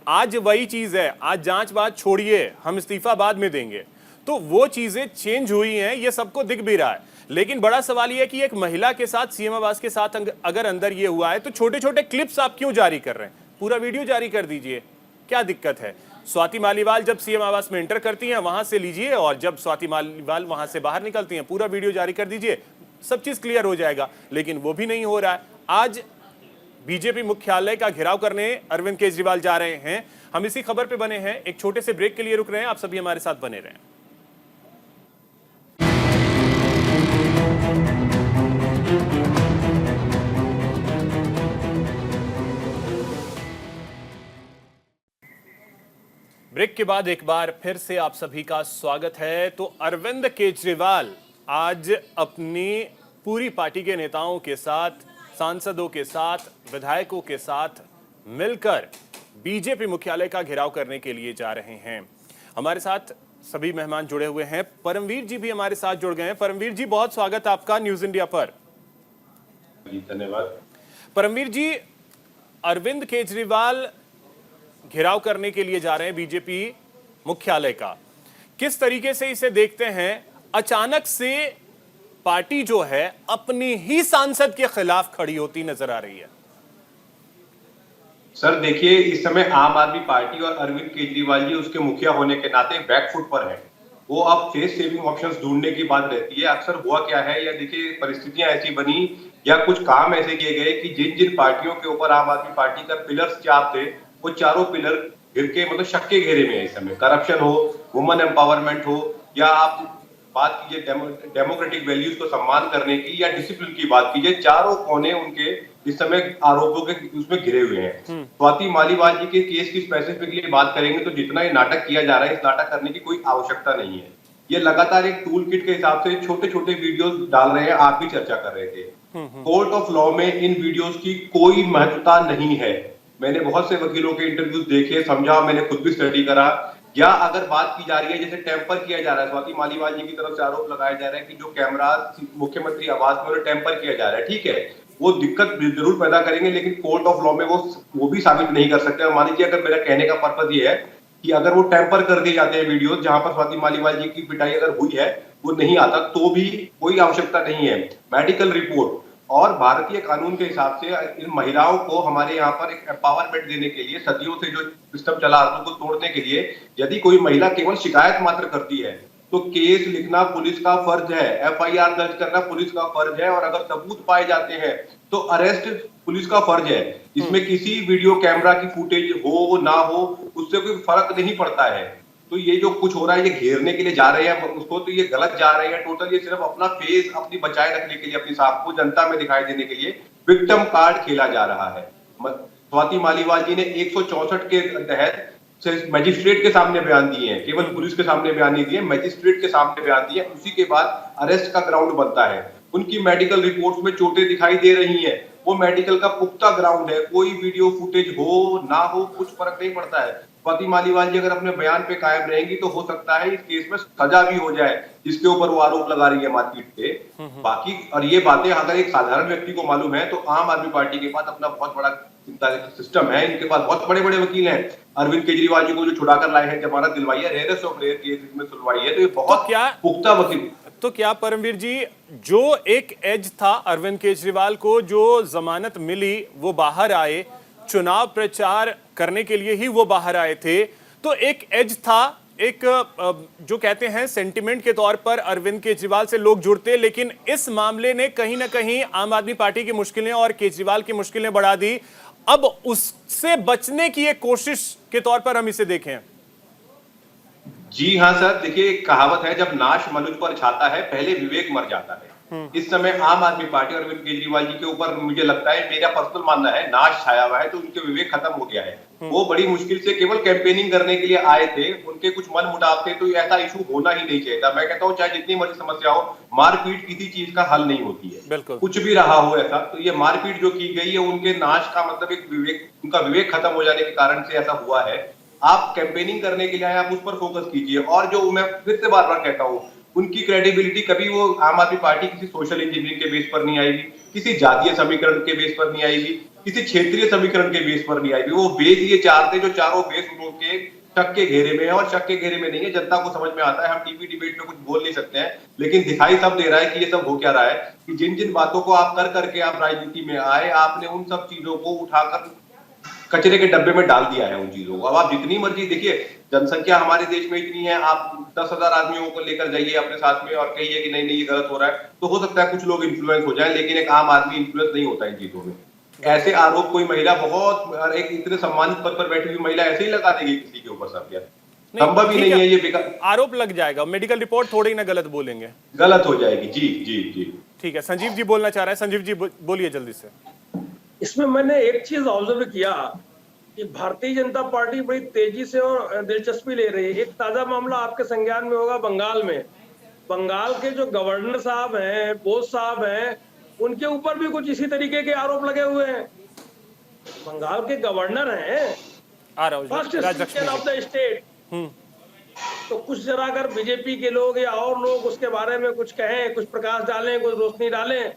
आज वही चीज है, आज जांच बात छोड़िए, हम इस्तीफा बाद में देंगे। तो वो चीजें चेंज हुई हैं, ये सबको दिख भी रहा है। लेकिन बड़ा सवाल यह है कि एक महिला के साथ सीएम आवास के साथ अगर अंदर ये हुआ है तो छोटे छोटे क्लिप्स आप क्यों जारी कर रहे हैं? पूरा वीडियो जारी कर दीजिए, क्या दिक्कत है? स्वाति मालीवाल जब सीएम आवास में एंटर करती हैं वहां से लीजिए, और जब स्वाति मालीवाल वहां से बाहर निकलती हैं पूरा वीडियो जारी कर दीजिए, सब चीज क्लियर हो जाएगा। लेकिन वो भी नहीं हो रहा है। आज बीजेपी मुख्यालय का घेराव करने अरविंद केजरीवाल जा रहे हैं। हम इसी खबर पे बने हैं, एक छोटे से ब्रेक के लिए रुक रहे हैं। आप सभी हमारे साथ बने रहें। ब्रेक के बाद एक बार फिर से आप सभी का स्वागत है। तो अरविंद केजरीवाल आज अपनी पूरी पार्टी के नेताओं के साथ, सांसदों के साथ, विधायकों के साथ मिलकर बीजेपी मुख्यालय का घेराव करने के लिए जा रहे हैं। हमारे साथ सभी मेहमान जुड़े हुए हैं। परमवीर जी भी हमारे साथ जुड़ गए हैं। परमवीर जी, बहुत स्वागत आपका न्यूज इंडिया पर। धन्यवाद। परमवीर जी, अरविंद केजरीवाल घेराव करने के लिए जा रहे हैं बीजेपी मुख्यालय का, किस तरीके से इसे देखते हैं? अचानक से पार्टी जो है अपनी ही सांसद के खिलाफ खड़ी होती नजर आ रही है। सर देखिए, इस समय आम आदमी पार्टी और अरविंद केजरीवाल जी उसके मुखिया होने के नाते बैकफुट पर है। वो अब फेस सेविंग ऑप्शंस ढूंढने की बात रहती है। अक्सर हुआ क्या है, या देखिए परिस्थितियां ऐसी बनी या कुछ काम ऐसे किए गए कि जिन जिन पार्टियों के ऊपर आम आदमी पार्टी का पिलर्स 4 थे, वो चारों पिलर गिर के मतलब शक के घेरे में है इस समय। करप्शन हो, वुमेन एम्पावरमेंट हो, या आप बात कीजिए डेमोक्रेटिक वैल्यूज को सम्मान करने की, या डिसिप्लिन की बात कीजिए, चारों कोने उनके इस समय आरोपों के उसमें घिरे हुए हैं। स्वाति मालीवाल जी के केस की स्पेसिफिकली बात करेंगे तो जितना ये नाटक किया जा रहा है, इस नाटक करने की कोई आवश्यकता नहीं है। ये लगातार एक टूल किट के हिसाब से छोटे छोटे वीडियोस डाल रहे हैं। आप भी चर्चा कर रहे थे, कोर्ट ऑफ लॉ में इन वीडियोस की कोई महत्वता नहीं है। मैंने बहुत से वकीलों के इंटरव्यूज देखे, समझा, मैंने खुद भी स्टडी करा। या अगर बात की जा रही है, जैसे टेम्पर किया जा रहा है, स्वाति मालीवाल जी की तरफ से आरोप लगाया जा रहा है कि जो कैमरा मुख्यमंत्री आवास में टेम्पर किया जा रहा है, ठीक है, वो दिक्कत जरूर पैदा करेंगे, लेकिन कोर्ट ऑफ लॉ में वो भी साबित नहीं कर सकते। और मान लीजिए, अगर मेरा कहने का पर्पज ये है कि अगर वो टेम्पर कर दिए जाते हैं वीडियो जहां पर स्वाति मालीवाल जी की पिटाई अगर हुई है, वो नहीं आता, तो भी कोई आवश्यकता नहीं है। मेडिकल रिपोर्ट और भारतीय कानून के हिसाब से इन महिलाओं को हमारे यहाँ पर एक एम्पावरमेंट देने के लिए, सदियों से जो सिस्टम चला उसको तोड़ने के लिए, यदि कोई महिला केवल शिकायत मात्र करती है तो केस लिखना पुलिस का फर्ज है, एफआईआर दर्ज करना पुलिस का फर्ज है, और अगर सबूत पाए जाते हैं तो अरेस्ट पुलिस का फर्ज है। इसमें किसी वीडियो कैमरा की फुटेज हो ना हो, उससे कोई फर्क नहीं पड़ता है। तो ये जो कुछ हो रहा है, ये घेरने के लिए जा रहे हैं उसको, तो ये गलत जा रहे हैं टोटल। ये सिर्फ अपना फेस अपनी बचाए रखने के लिए, अपनी साख को जनता में दिखाई देने के लिए विक्टिम कार्ड खेला जा रहा है। स्वाति मालीवाल जी ने 164 के तहत मजिस्ट्रेट के सामने बयान दिए हैं, केवल पुलिस के सामने बयान नहीं दिए, मजिस्ट्रेट के सामने बयान दिए। उसी के बाद अरेस्ट का ग्राउंड बनता है। उनकी मेडिकल रिपोर्ट्स में चोटें दिखाई दे रही हैं, वो मेडिकल का पुख्ता ग्राउंड है। कोई वीडियो फुटेज हो ना हो, कुछ फर्क नहीं पड़ता है। स्वाति मालीवाल जी अगर अपने बयान पे कायम रहेंगी तो हो सकता है इस केस में सजा भी हो जाए, जिसके ऊपर वो आरोप लगा रही है मारपीट पे। बाकी और ये बातें अगर एक साधारण व्यक्ति को मालूम है, तो आम आदमी पार्टी के पास अपना बहुत बड़ा चिंता सिस्टम है, इनके पास बहुत बड़े बड़े वकील हैं। अरविंद केजरीवाल जी को जो छुड़ाकर लाए हैं, जमानत दिलवाई है, रेयरेस्ट ऑफ रेयर केस में सुनवाई है, तो ये बहुत पुख्ता वकील। तो क्या परमवीर जी, जो एक एज था अरविंद केजरीवाल को, जो जमानत मिली, वो बाहर आए, चुनाव प्रचार करने के लिए ही वो बाहर आए थे, तो एक एज था, एक जो कहते हैं सेंटिमेंट के तौर पर अरविंद केजरीवाल से लोग जुड़ते। लेकिन इस मामले ने कहीं ना कहीं आम आदमी पार्टी की मुश्किलें और केजरीवाल की मुश्किलें बढ़ा दी। अब उससे बचने की एक कोशिश के तौर पर हम इसे देखें। जी हाँ सर, देखिए एक कहावत है, जब नाश मनुज पर छाता है पहले विवेक मर जाता है। इस समय आम आदमी पार्टी और अरविंद केजरीवाल जी के ऊपर मुझे लगता है, मेरा पर्सनल मानना है, नाश छाया हुआ है। तो उनके विवेक खत्म हो गया है। वो बड़ी मुश्किल से केवल कैंपेनिंग करने के लिए आए थे, उनके कुछ मन मुटाव थे, तो ऐसा इशू होना ही नहीं चाहिए था। मैं कहता हूँ चाहे जितनी मर्जी समस्या हो, मारपीट किसी चीज का हल नहीं होती है, कुछ भी रहा हो ऐसा। तो ये मारपीट जो की गई है, उनके नाश का मतलब एक विवेक, उनका विवेक खत्म हो जाने के कारण से ऐसा हुआ है। आप कैंपेनिंग करने के लिए आए, आप उस पर फोकस कीजिए। और जो मैं फिर से बार बार कहता हूँ, उनकी क्रेडिबिलिटी कभी, वो आम आदमी पार्टी किसी सोशल इंजीनियरिंग के बेस पर नहीं आएगी, किसी जातीय समीकरण के बेस पर नहीं आएगी, किसी क्षेत्रीय समीकरण के बेस पर नहीं आएगी। वो बेस ये चार थे, जो चारों बेस उनके शक के घेरे में है, और शक के घेरे में नहीं है, जनता को समझ में आता है। हम टीवी डिबेट में कुछ बोल नहीं सकते हैं, लेकिन दिखाई सब दे रहा है कि ये सब हो क्या रहा है, कि जिन जिन बातों को आप कर करके आप राजनीति में आए, आपने उन सब चीजों को उठाकर कचरे के डब्बे में डाल दिया है उन चीजों को। अब आप जितनी मर्जी देखिए, जनसंख्या हमारे देश में इतनी है, आप 10,000 आदमियों को लेकर जाइए अपने साथ में और कहिए कि नहीं नहीं ये गलत हो रहा है, तो हो सकता है कुछ लोग इन्फ्लुएंस हो जाए, लेकिन एक आम आदमी इन्फ्लुएंस नहीं होता इन चीजों में। ऐसे आरोप कोई महिला बहुत एक इतने सम्मानित पद पर बैठी हुई महिला ऐसे ही लगा देगी किसी के ऊपर सब? संभव ही नहीं है ये, बेकार आरोप लग जाएगा, मेडिकल रिपोर्ट थोड़ी ना गलत बोलेंगे, गलत हो जाएगी। जी जी जी ठीक है, संजीव जी बोलना चाह रहे हैं। संजीव जी बोलिए जल्दी से। इसमें मैंने एक चीज ऑब्जर्व किया कि भारतीय जनता पार्टी बड़ी तेजी से और दिलचस्पी ले रही है। एक ताजा मामला आपके संज्ञान में होगा, बंगाल में। बंगाल के जो गवर्नर साहब हैं, बोस साहब हैं, उनके ऊपर भी कुछ इसी तरीके के आरोप लगे हुए हैं। बंगाल के गवर्नर हैं, first citizen of the state. तो कुछ जरा अगर बीजेपी के लोग या और लोग उसके बारे में कुछ कहें, कुछ प्रकाश डालें, कुछ रोशनी डालें।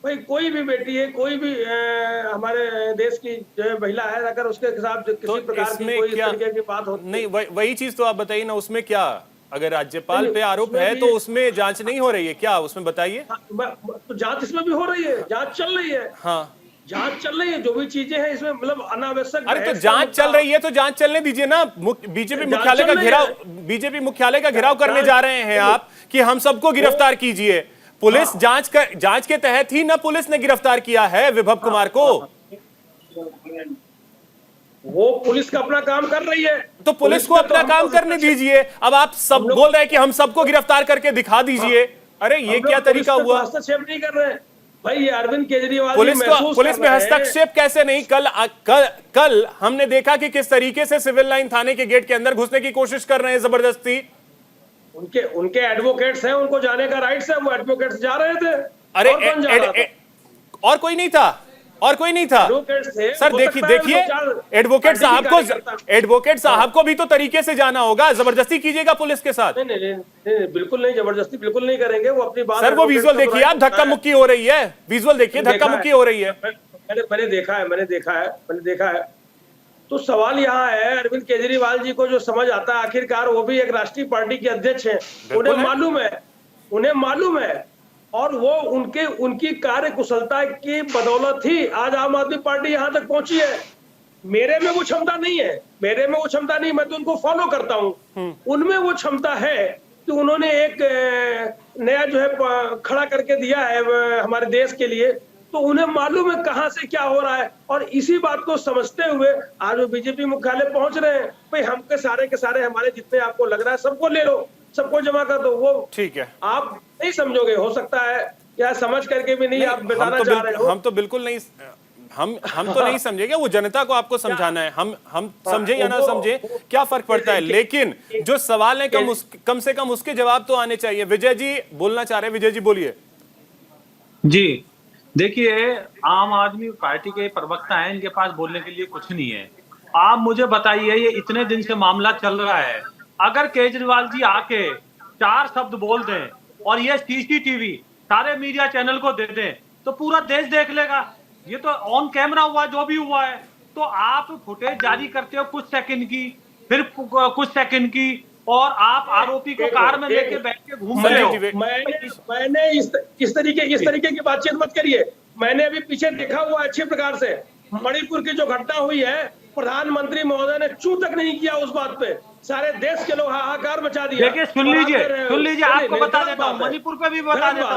भाई कोई भी बेटी है, कोई भी हमारे देश की जो है महिला है, अगर उसके खिलाफ किसी प्रकार की कोई इस तरीके की बात होती नहीं, वही चीज तो आप बताइए ना, उसमें क्या, अगर राज्यपाल पे आरोप है तो उसमें जांच नहीं हो रही है क्या? उसमें बताइए। तो जांच इसमें भी हो रही है, जांच चल रही है। हाँ, जांच चल रही है, जो भी चीजें हैं इसमें मतलब अनावश्यक। अरे तो जांच चल रही है तो जांच चलने दीजिए ना। बीजेपी मुख्यालय का घेराव करने जा रहे हैं आप कि हम सबको गिरफ्तार कीजिए। पुलिस जांच के तहत ही ना पुलिस ने गिरफ्तार किया है विभव कुमार को। वो पुलिस का अपना काम कर रही है, तो पुलिस को अपना काम करने दीजिए। अब आप सब बोल रहे हैं कि हम सबको गिरफ्तार करके दिखा दीजिए। अरे ये क्या तरीका हुआ? हस्तक्षेप नहीं कर रहे हैं भाई। ये अरविंद केजरीवाल पुलिस में हस्तक्षेप कैसे नहीं? कल हमने देखा कि किस तरीके से सिविल लाइन थाने के गेट के अंदर घुसने की कोशिश कर रहे हैं जबरदस्ती। उनके एडवोकेट्स हैं, उनको जाने का राइट्स है, वो एडवोकेट्स जा रहे थे। अरे और कोई नहीं था, और कोई नहीं था सर। देखिए एडवोकेट साहब को भी तो तरीके से जाना होगा। जबरदस्ती कीजिएगा पुलिस के साथ? नहीं, बिल्कुल नहीं, जबरदस्ती बिल्कुल नहीं करेंगे। वो अपनी बात सर, वो विजुअल देखिए आप, धक्का मुक्की हो रही है। विजुअल देखिए, धक्का मुक्की हो रही है। मैंने देखा है। तो सवाल यहाँ है, अरविंद केजरीवाल जी को जो समझ आता है, आखिरकार वो भी एक राष्ट्रीय पार्टी के अध्यक्ष हैं, उन्हें मालूम है और वो उनकी कार्य कुशलता की बदौलत ही आज आम आदमी पार्टी यहाँ तक पहुंची है। मेरे में वो क्षमता नहीं है, मैं तो उनको फॉलो करता हूँ। उनमें वो क्षमता है कि उन्होंने एक नया जो है खड़ा करके दिया है हमारे देश के लिए। तो उन्हें मालूम है कहां से क्या हो रहा है, और इसी बात को समझते हुए आज वो बीजेपी मुख्यालय पहुंच रहे हैं। भाई हम के सारे हमारे जितने आपको लग रहा है सबको ले लो, सबको जमा कर दो। वो ठीक है, आप नहीं समझोगे, हो सकता है या समझ करके भी नहीं आप बताना चाह रहे हो। हम तो बिल्कुल नहीं, हम तो नहीं समझेंगे। वो जनता को आपको समझाना है। हम समझे या ना समझे क्या फर्क पड़ता है, लेकिन जो सवाल है कम से कम उसके जवाब तो आने चाहिए। विजय जी बोलना चाह रहे हैं, विजय जी बोलिए। जी देखिए, आम आदमी पार्टी के प्रवक्ता हैं, इनके पास बोलने के लिए कुछ नहीं है। आप मुझे बताइए, ये इतने दिन से मामला चल रहा है, अगर केजरीवाल जी आके 4 शब्द बोल दें और ये सीसीटीवी सारे मीडिया चैनल को दे दें तो पूरा देश देख लेगा। ये तो ऑन कैमरा हुआ, जो भी हुआ है। तो आप फुटेज जारी करते हो कुछ सेकंड की, फिर कुछ सेकंड की, और आप आरोपी को कार में लेके बैठ के घूम रहे हो। मैंने इस तरीके की बातचीत मत करिए। मैंने अभी पीछे देखा हुआ अच्छे प्रकार से, मणिपुर की जो घटना हुई है, प्रधानमंत्री महोदय ने चू तक नहीं किया उस बात पे। सारे देश के लोग हाहाकार मचा दिया। देखिए सुन लीजिए, आपको बता देता हूँ, मणिपुर पे भी बता देता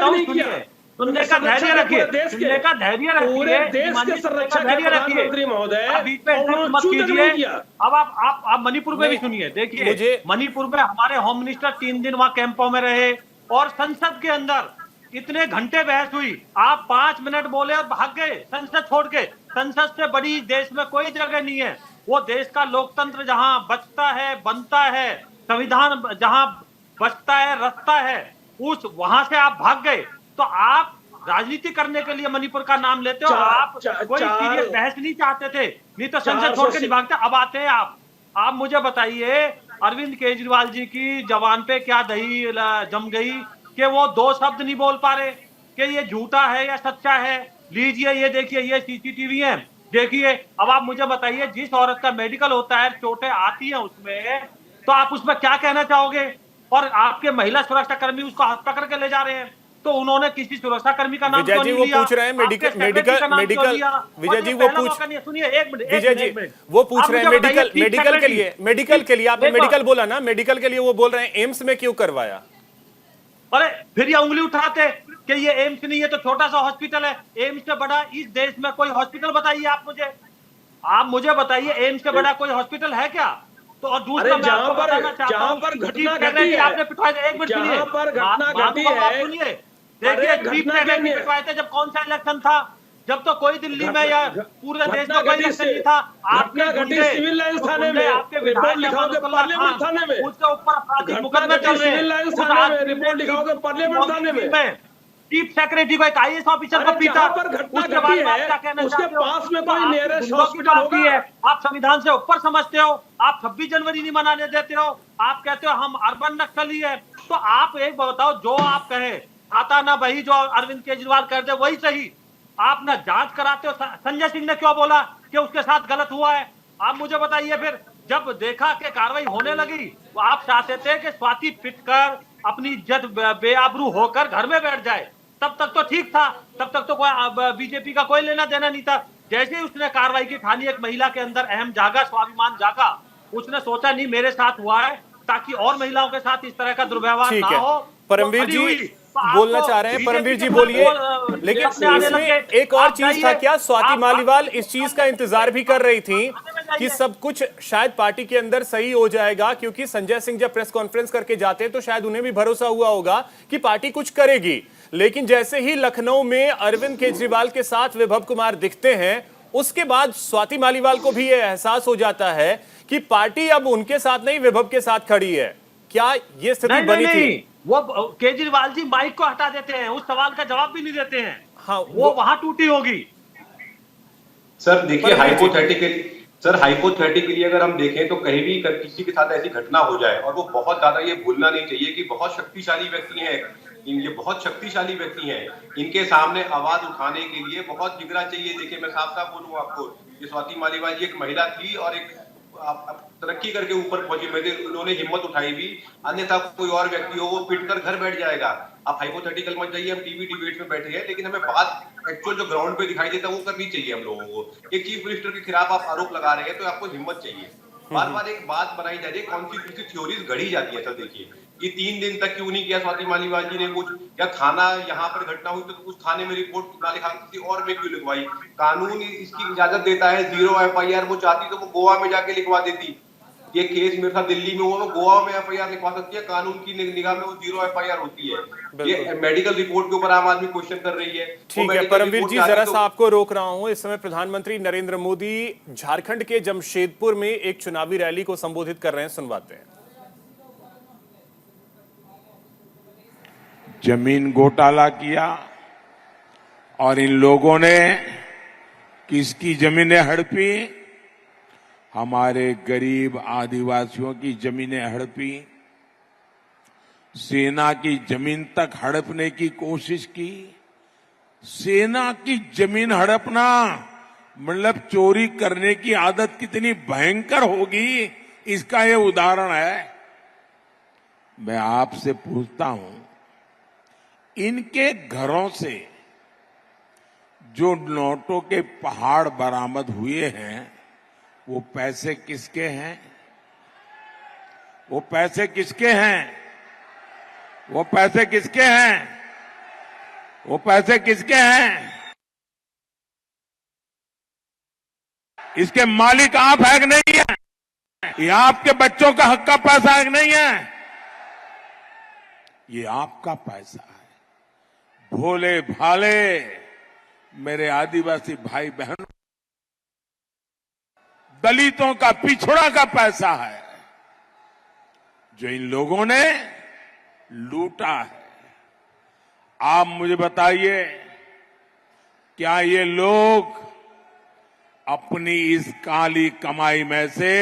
हूँ, सुनिए, सुनने का धैर्य रखिए, पूरे देश के संरक्षक प्रधानमंत्री महोदय, बीच में मत कीजिए। अब आप मणिपुर में भी सुनिए। देखिए मणिपुर में हमारे होम मिनिस्टर 3 दिन वहां कैंपों में रहे और संसद के अंदर इतने घंटे बहस हुई। आप 5 मिनट बोले और भाग गए संसद छोड़ के। संसद से बड़ी देश में कोई जगह नहीं है। वो देश का लोकतंत्र जहां बचता है, बनता है, संविधान जहां बचता है, रचता है, उस वहां से आप भाग गए। तो आप राजनीति करने के लिए मणिपुर का नाम लेते हो। आप कोई सीरियस बहस नहीं चाहते थे, नहीं तो संसद छोड़ के नहीं भागते। अब आते हैं आप मुझे बताइए, अरविंद केजरीवाल जी की जबान पे क्या दही जम गई कि वो 2 शब्द नहीं बोल पा रहे कि ये झूठा है या सच्चा है। लीजिए, ये देखिए, ये सीसीटीवी है, देखिए, अब आप मुझे बताइए, जिस औरत का मेडिकल होता है, चोटें आती हैं उसमें, तो आप उसमें क्या कहना चाहोगे? और आपके महिला सुरक्षा कर्मी उसको हाथ पकड़ के ले जा रहे हैं, तो उन्होंने किसी सुरक्षा कर्मी का नाम विजय क्यों जी नहीं वो लिया? पूछ रहे हैं आपके सेक्रेटरी का नाम क्यों लिया? विजय और जी ये वो पहला पूछ मौका नहीं है। सुनिए, एक मिनट, विजय जी एक मिनट। वो पूछ आप रहे हैं मुझे बताइए, चीफ मेडिकल के लिए आपने देखो, मेडिकल बोला ना, मेडिकल के लिए वो बोल रहे हैं एम्स में क्यों करवाया? अरे फिर ये उंगली उठाते कि ये एम्स नहीं है तो छोटा सा हॉस्पिटल है। एम्स से बड़ा इस देश में कोई हॉस्पिटल बताइए आप मुझे बताइए, एम्स से बड़ा कोई हॉस्पिटल है क्या? तो और दूसरा मैं आपको बताना चाहता हूं, घटना घटी है, आपने पिटवाए थे, एक मिनट सुनिए, जहां पर घटना घटी है, सुनिए, देखिए चीफ सेक्रेटरी पिटवाए थे जब कौन सा इलेक्शन था, जब तो कोई दिल्ली में या पूरे देश में कोई इलेक्शन नहीं था। आपके घटना सिविल लाइन्स थाने में, आपके रिपोर्ट लिखाओगे पार्लियामेंट थाने में, उसके ऊपर आपराधिक मुकदमे चल रहे हैं, सिविल लाइन्स थाने में रिपोर्ट लिखाओगे पार्लियामेंट थाने में। चीफ सेक्रेटरी को एक आईएएस ऑफिसर को पीटा, पर घटना उसके बारे घटी में आप है, क्या कहना उसके चाहते हो? पास में तो कोई आप नियरेस्ट गुंडों की हॉस्पिटल बात होगा? की है, आप संविधान से ऊपर समझते हो, आप 26 जनवरी नहीं मनाने देते हो, आप कहते हो हम अर्बन नक्सली है। तो आप एक बताओ, जो आप कहे आता ना वही जो अरविंद केजरीवाल कर दे वही सही, आप ना जांच कराते हो। संजय सिंह ने क्यों बोला कि उसके साथ गलत हुआ है? आप मुझे बताइए। फिर जब देखा कि कार्रवाई होने लगी, तो आप चाहते थे कि स्वाति पिटकर अपनी इज्जत बेआबरू होकर घर में बैठ जाए। तब तक तो ठीक था, तब तक तो कोई बीजेपी का कोई लेना देना नहीं था। जैसे ही उसने कार्रवाई की, ठानी एक महिला के अंदर अहम जागा, स्वाभिमान जागा, उसने सोचा नहीं मेरे साथ हुआ है, ताकि और महिलाओं के साथ इस तरह का दुर्व्यवहार ना हो। परमवीर तो जी बोलना चाह रहे हैं, परमवीर जी बोलिए। लेकिन इसमें एक और चीज था क्या, स्वाति मालीवाल इस चीज का इंतजार भी कर रही थी कि सब कुछ शायद पार्टी के अंदर सही हो जाएगा, क्योंकि संजय सिंह जब प्रेस कॉन्फ्रेंस करके जाते हैं तो शायद उन्हें भी भरोसा हुआ होगा कि पार्टी कुछ करेगी। लेकिन जैसे ही लखनऊ में अरविंद केजरीवाल के साथ विभव कुमार दिखते हैं, उसके बाद स्वाति मालीवाल को भी यह एहसास हो जाता है कि पार्टी अब उनके साथ नहीं विभव के साथ खड़ी है। क्या ये स्थिति बनी थी? वो केजरीवाल जी माइक को हटा देते हैं, उस सवाल का जवाब भी नहीं देते हैं। हाँ, वो वहां टूटी होगी। सर देखिए, हाइपोथेटिकली अगर हम देखें तो कहीं भी किसी के साथ ऐसी घटना हो जाए, और वो बहुत ज्यादा, ये भूलना नहीं चाहिए कि बहुत शक्तिशाली व्यक्ति हैं, ये बहुत शक्तिशाली व्यक्ति हैं, इनके सामने आवाज उठाने के लिए बहुत जिगरा चाहिए। देखिए मैं साफ साफ बोलूं आपको, ये स्वाति मालीवाल जी एक महिला थी और एक तरक्की करके ऊपर पहुंची, उन्होंने हिम्मत उठाई भी, अन्यथा कोई और व्यक्ति हो वो पिटकर घर बैठ जाएगा। आप हाइपोथेटिकल मत जाइए, हम टीवी डिबेट में बैठे हैं, लेकिन हमें बात एक्चुअल जो ग्राउंड पे दिखाई देता है वो करनी चाहिए हम लोगों को। एक चीफ मिनिस्टर के खिलाफ आप आरोप लगा रहे हैं तो आपको हिम्मत चाहिए। बार बार एक बात बनाई जा रही है, कॉन्स्पिरेसी थ्योरीज गढ़ी जाती है। सर देखिए, ये 3 दिन तक क्यों नहीं किया स्वाति मालीवाल जी ने कुछ, या थाना यहाँ पर घटना हुई तो उस थाने में रिपोर्ट ना लिखा, किसी और में क्यों लिखवाई? कानून इसकी इजाजत देता है 0 FIR, वो चाहती तो वो गोवा में जाके लिखवा देती। ये केस मेरे साथ दिल्ली में हुआ, वो गोवा में FIR लिखवा सकती है, कानून की निगाह में वो 0 FIR होती है। ये मेडिकल रिपोर्ट के ऊपर आम आदमी क्वेश्चन कर रही है। ठीक है परमवीर जी, जरा सा आपको रोक रहा हूं। इस समय प्रधानमंत्री नरेंद्र मोदी झारखंड के जमशेदपुर में एक चुनावी रैली को संबोधित कर रहे हैं, सुनवाते हैं। जमीन घोटाला किया और इन लोगों ने किसकी जमीनें हड़पी? हमारे गरीब आदिवासियों की जमीनें हड़पी, सेना की जमीन तक हड़पने की कोशिश की। सेना की जमीन हड़पना मतलब चोरी करने की आदत कितनी भयंकर होगी, इसका ये उदाहरण है। मैं आपसे पूछता हूं, इनके घरों से जो नोटों के पहाड़ बरामद हुए हैं, वो पैसे किसके हैं? वो पैसे किसके हैं? वो पैसे किसके हैं? वो पैसे किसके हैं? इसके मालिक आप है कि नहीं है? ये आपके बच्चों का हक का पैसा है कि नहीं है? ये आपका पैसा है। भोले भाले मेरे आदिवासी भाई बहनों, दलितों का, पिछड़ा का पैसा है जो इन लोगों ने लूटा है। आप मुझे बताइए, क्या ये लोग अपनी इस काली कमाई में से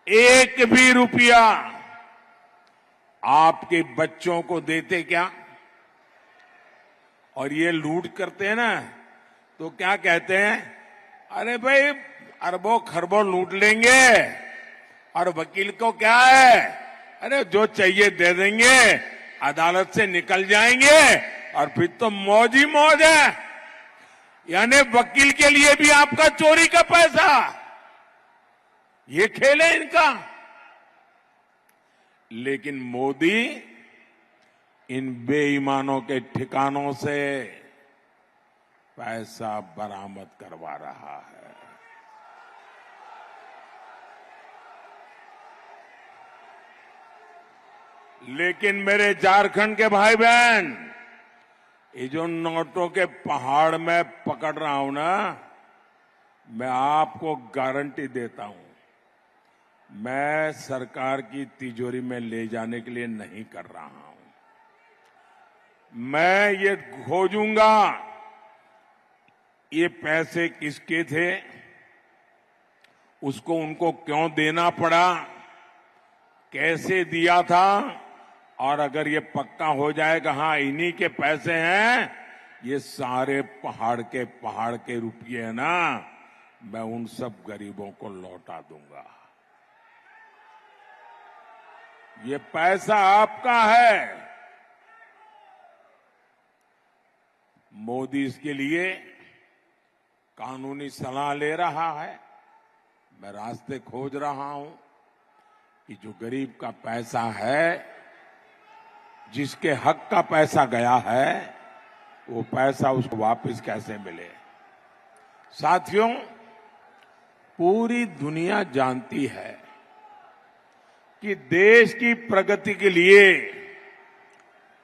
एक भी रुपया आपके बच्चों को देते क्या? और ये लूट करते हैं ना, तो क्या कहते हैं? अरे भाई अरबों खरबों लूट लेंगे और वकील को क्या है, अरे जो चाहिए दे देंगे, अदालत से निकल जाएंगे और फिर तो मौज ही मौज है। यानी वकील के लिए भी आपका चोरी का पैसा, ये खेल है इनका। लेकिन मोदी इन बेईमानों के ठिकानों से पैसा बरामद करवा रहा है। लेकिन मेरे झारखंड के भाई बहन, ये जो नोटों के पहाड़ में पकड़ रहा हूं ना, मैं आपको गारंटी देता हूं, मैं सरकार की तिजोरी में ले जाने के लिए नहीं कर रहा हूं। मैं ये खोजूंगा ये पैसे किसके थे, उसको उनको क्यों देना पड़ा, कैसे दिया था, और अगर ये पक्का हो जाएगा हाँ इन्हीं के पैसे हैं, ये सारे पहाड़ के रुपये है ना, मैं उन सब गरीबों को लौटा दूंगा। ये पैसा आपका है। मोदी इसके लिए कानूनी सलाह ले रहा है, मैं रास्ते खोज रहा हूं कि जो गरीब का पैसा है, जिसके हक का पैसा गया है, वो पैसा उसको वापस कैसे मिले। साथियों, पूरी दुनिया जानती है कि देश की प्रगति के लिए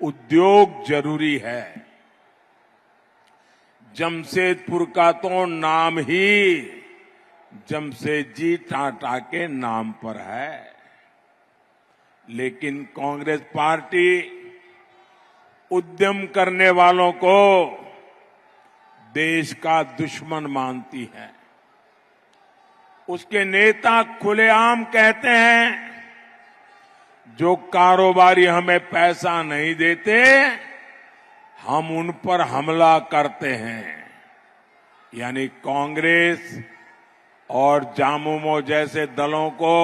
उद्योग जरूरी है। जमशेदपुर का तो नाम ही जमशेदजी टाटा के नाम पर है, लेकिन कांग्रेस पार्टी उद्यम करने वालों को देश का दुश्मन मानती है। उसके नेता खुलेआम कहते हैं, जो कारोबारी हमें पैसा नहीं देते, हम उन पर हमला करते हैं। यानी कांग्रेस और जामुमो जैसे दलों को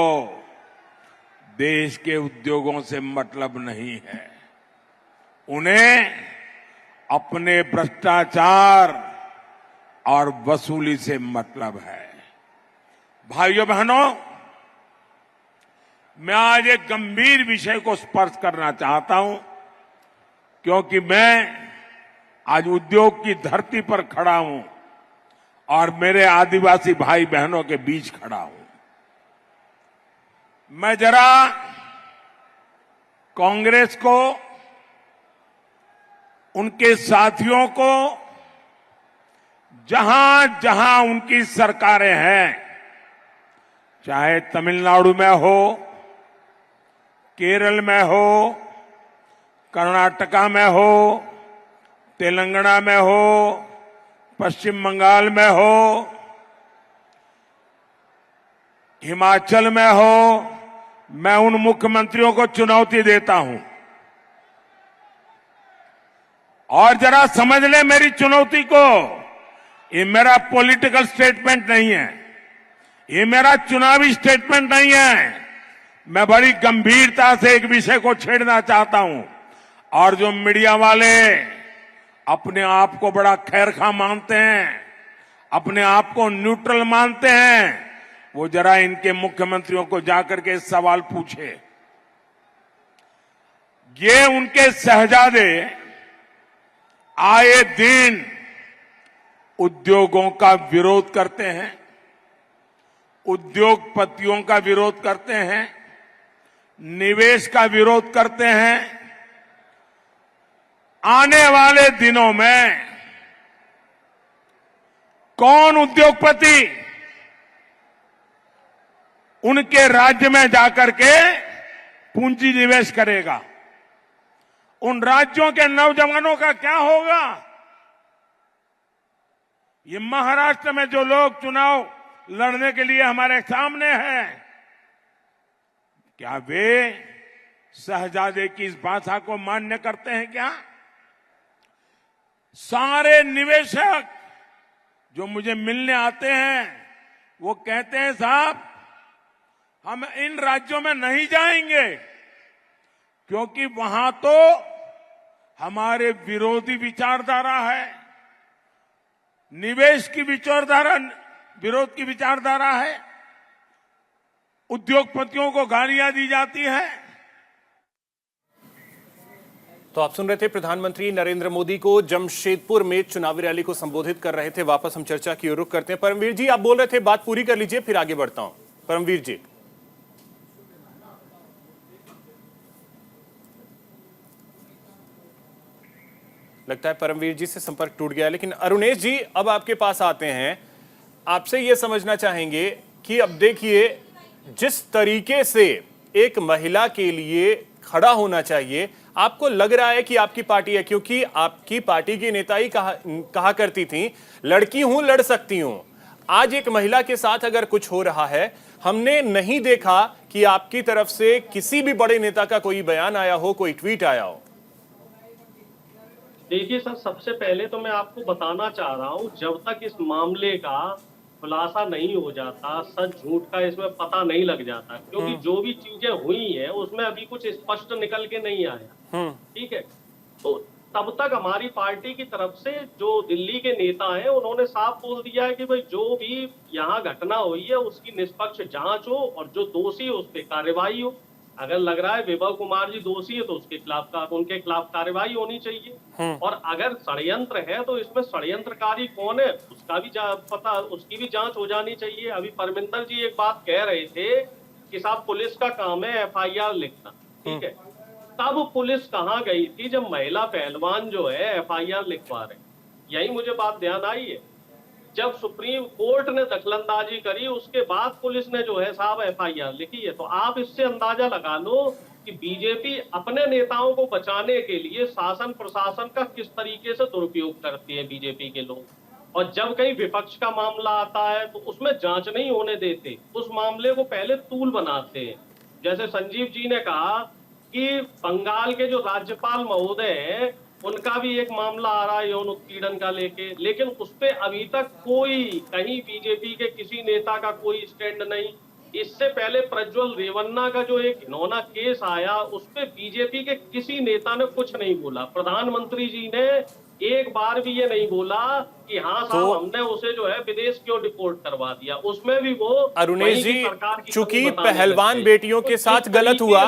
देश के उद्योगों से मतलब नहीं है, उन्हें अपने भ्रष्टाचार और वसूली से मतलब है। भाइयों बहनों, मैं आज एक गंभीर विषय को स्पर्श करना चाहता हूं, क्योंकि मैं आज उद्योग की धरती पर खड़ा हूं और मेरे आदिवासी भाई बहनों के बीच खड़ा हूं। मैं जरा कांग्रेस को, उनके साथियों को, जहां जहां उनकी सरकारें हैं, चाहे तमिलनाडु में हो, केरल में हो, कर्नाटका में हो, तेलंगाना में हो, पश्चिम बंगाल में हो, हिमाचल में हो, मैं उन मुख्यमंत्रियों को चुनौती देता हूं, और जरा समझ ले मेरी चुनौती को। ये मेरा पॉलिटिकल स्टेटमेंट नहीं है, ये मेरा चुनावी स्टेटमेंट नहीं है। मैं बड़ी गंभीरता से एक विषय को छेड़ना चाहता हूं, और जो मीडिया वाले अपने आप को बड़ा खैरखा मानते हैं, अपने आप को न्यूट्रल मानते हैं, वो जरा इनके मुख्यमंत्रियों को जाकर के सवाल पूछे। ये उनके शहजादे आए दिन उद्योगों का विरोध करते हैं, उद्योगपतियों का विरोध करते हैं, निवेश का विरोध करते हैं। आने वाले दिनों में कौन उद्योगपति उनके राज्य में जाकर के पूंजी निवेश करेगा? उन राज्यों के नौजवानों का क्या होगा? ये महाराष्ट्र में जो लोग चुनाव लड़ने के लिए हमारे सामने हैं, क्या वे शहजादे की इस भाषा को मान्य करते हैं क्या? सारे निवेशक जो मुझे मिलने आते हैं वो कहते हैं साहब हम इन राज्यों में नहीं जाएंगे क्योंकि वहां तो हमारे विरोधी विचारधारा है, निवेश की विचारधारा, विरोध की विचारधारा है, उद्योगपतियों को गालियां दी जाती है। तो आप सुन रहे थे प्रधानमंत्री नरेंद्र मोदी को जमशेदपुर में चुनावी रैली को संबोधित कर रहे थे। वापस हम चर्चा की ओर रुख करते हैं। परमवीर जी, आप बोल रहे थे, बात पूरी कर लीजिए फिर आगे बढ़ता हूं। परमवीर जी। लगता है परमवीर जी से संपर्क टूट गया, लेकिन अरुणेश जी अब आपके पास आते हैं। आपसे यह समझना चाहेंगे कि अब देखिए जिस तरीके से एक महिला के लिए खड़ा होना चाहिए, आपको लग रहा है कि आपकी पार्टी है, क्योंकि आपकी पार्टी की नेता ही कहा करती थी लड़की हूं लड़ सकती हूं। आज एक महिला के साथ अगर कुछ हो रहा है, हमने नहीं देखा कि आपकी तरफ से किसी भी बड़े नेता का कोई बयान आया हो, कोई ट्वीट आया हो। देखिए सर, सबसे पहले तो मैं आपको बताना चाह रहा हूं, जब तक इस मामले का खुलासा नहीं हो जाता, सच झूठ का इसमें पता नहीं लग जाता, क्योंकि जो भी चीजें हुई हैं उसमें अभी कुछ स्पष्ट निकल के नहीं आया। ठीक है, तो तब तक हमारी पार्टी की तरफ से जो दिल्ली के नेता हैं उन्होंने साफ बोल दिया है कि भाई जो भी यहाँ घटना हुई है उसकी निष्पक्ष जांच हो और जो दोषी है उस पर कार्रवाई हो। अगर लग रहा है विभव कुमार जी दोषी है तो उनके खिलाफ कार्रवाई होनी चाहिए। और अगर षड्यंत्र है तो इसमें षड्यंत्रकारी कौन है उसकी भी जांच हो जानी चाहिए। अभी परमिंदर जी एक बात कह रहे थे कि साहब पुलिस का काम है FIR लिखना, ठीक है। तब पुलिस कहाँ गई थी जब महिला पहलवान जो है FIR लिखवा रहे? यही मुझे बात ध्यान आई है। जब सुप्रीम कोर्ट ने दखलंदाजी करी उसके बाद पुलिस ने जो है साहब FIR लिखी है। तो आप इससे अंदाजा लगा लो कि बीजेपी अपने नेताओं को बचाने के लिए शासन प्रशासन का किस तरीके से दुरुपयोग करती है बीजेपी के लोग। और जब कहीं विपक्ष का मामला आता है तो उसमें जांच नहीं होने देते, उस मामले को पहले तूल बनाते हैं। जैसे संजीव जी ने कहा कि बंगाल के जो राज्यपाल महोदय हैं उनका भी एक मामला आ रहा है यौन उत्पीड़न का लेके, लेकिन उस पे अभी तक कोई कहीं बीजेपी के किसी नेता का कोई स्टैंड नहीं। इससे पहले प्रज्वल रेवन्ना का जो एक घिनौना केस आया उस पे बीजेपी के किसी नेता ने कुछ नहीं बोला। प्रधानमंत्री जी ने एक बार भी ये नहीं बोला कि हाँ साहब हमने उसे जो है विदेश क्यों डिपोर्ट करवा दिया। उसमें भी वो अरुणेश जी, चूंकि पहलवान बेटियों के साथ गलत हुआ,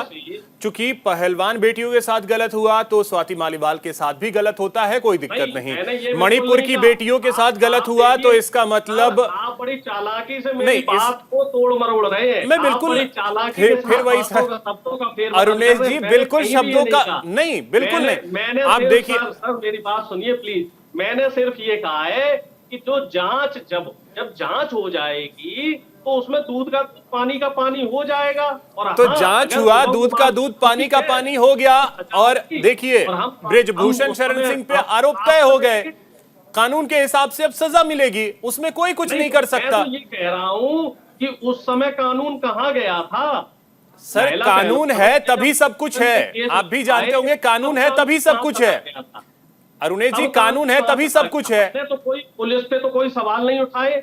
चूंकि पहलवान बेटियों के साथ गलत हुआ तो स्वाति मालीवाल के साथ भी गलत होता है, कोई दिक्कत नहीं। मणिपुर की बेटियों के साथ गलत हुआ तो इसका मतलब आप बड़ी चालाकी से मेरी बात को तोड़ मरोड़ रहे हैं। मैं बिल्कुल फिर वही अरुणेश जी, बिल्कुल शब्दों का नहीं, बिल्कुल नहीं। आप देखिए सर, मेरी बात सुनिए प्लीज। मैंने सिर्फ ये कहा है कि जो जांच जब जांच हो जाएगी तो उसमें दूध का पानी का पानी हो जाएगा। और तो जांच हुआ, दूध का दूध पानी का पानी हो गया। और देखिए बृजभूषण शरण सिंह पे आरोप तय हो गए, कानून के हिसाब से अब सजा मिलेगी, उसमें कोई कुछ नहीं कर सकता। मैं तो ये कह रहा हूं कि उस समय कानून कहाँ गया था सर? कानून है तभी सब कुछ है, आप भी जानते होंगे कानून है तभी सब कुछ है। अरुणेश जी, कानून है तभी सब कुछ है। तो कोई पुलिस पे तो कोई सवाल नहीं उठाए।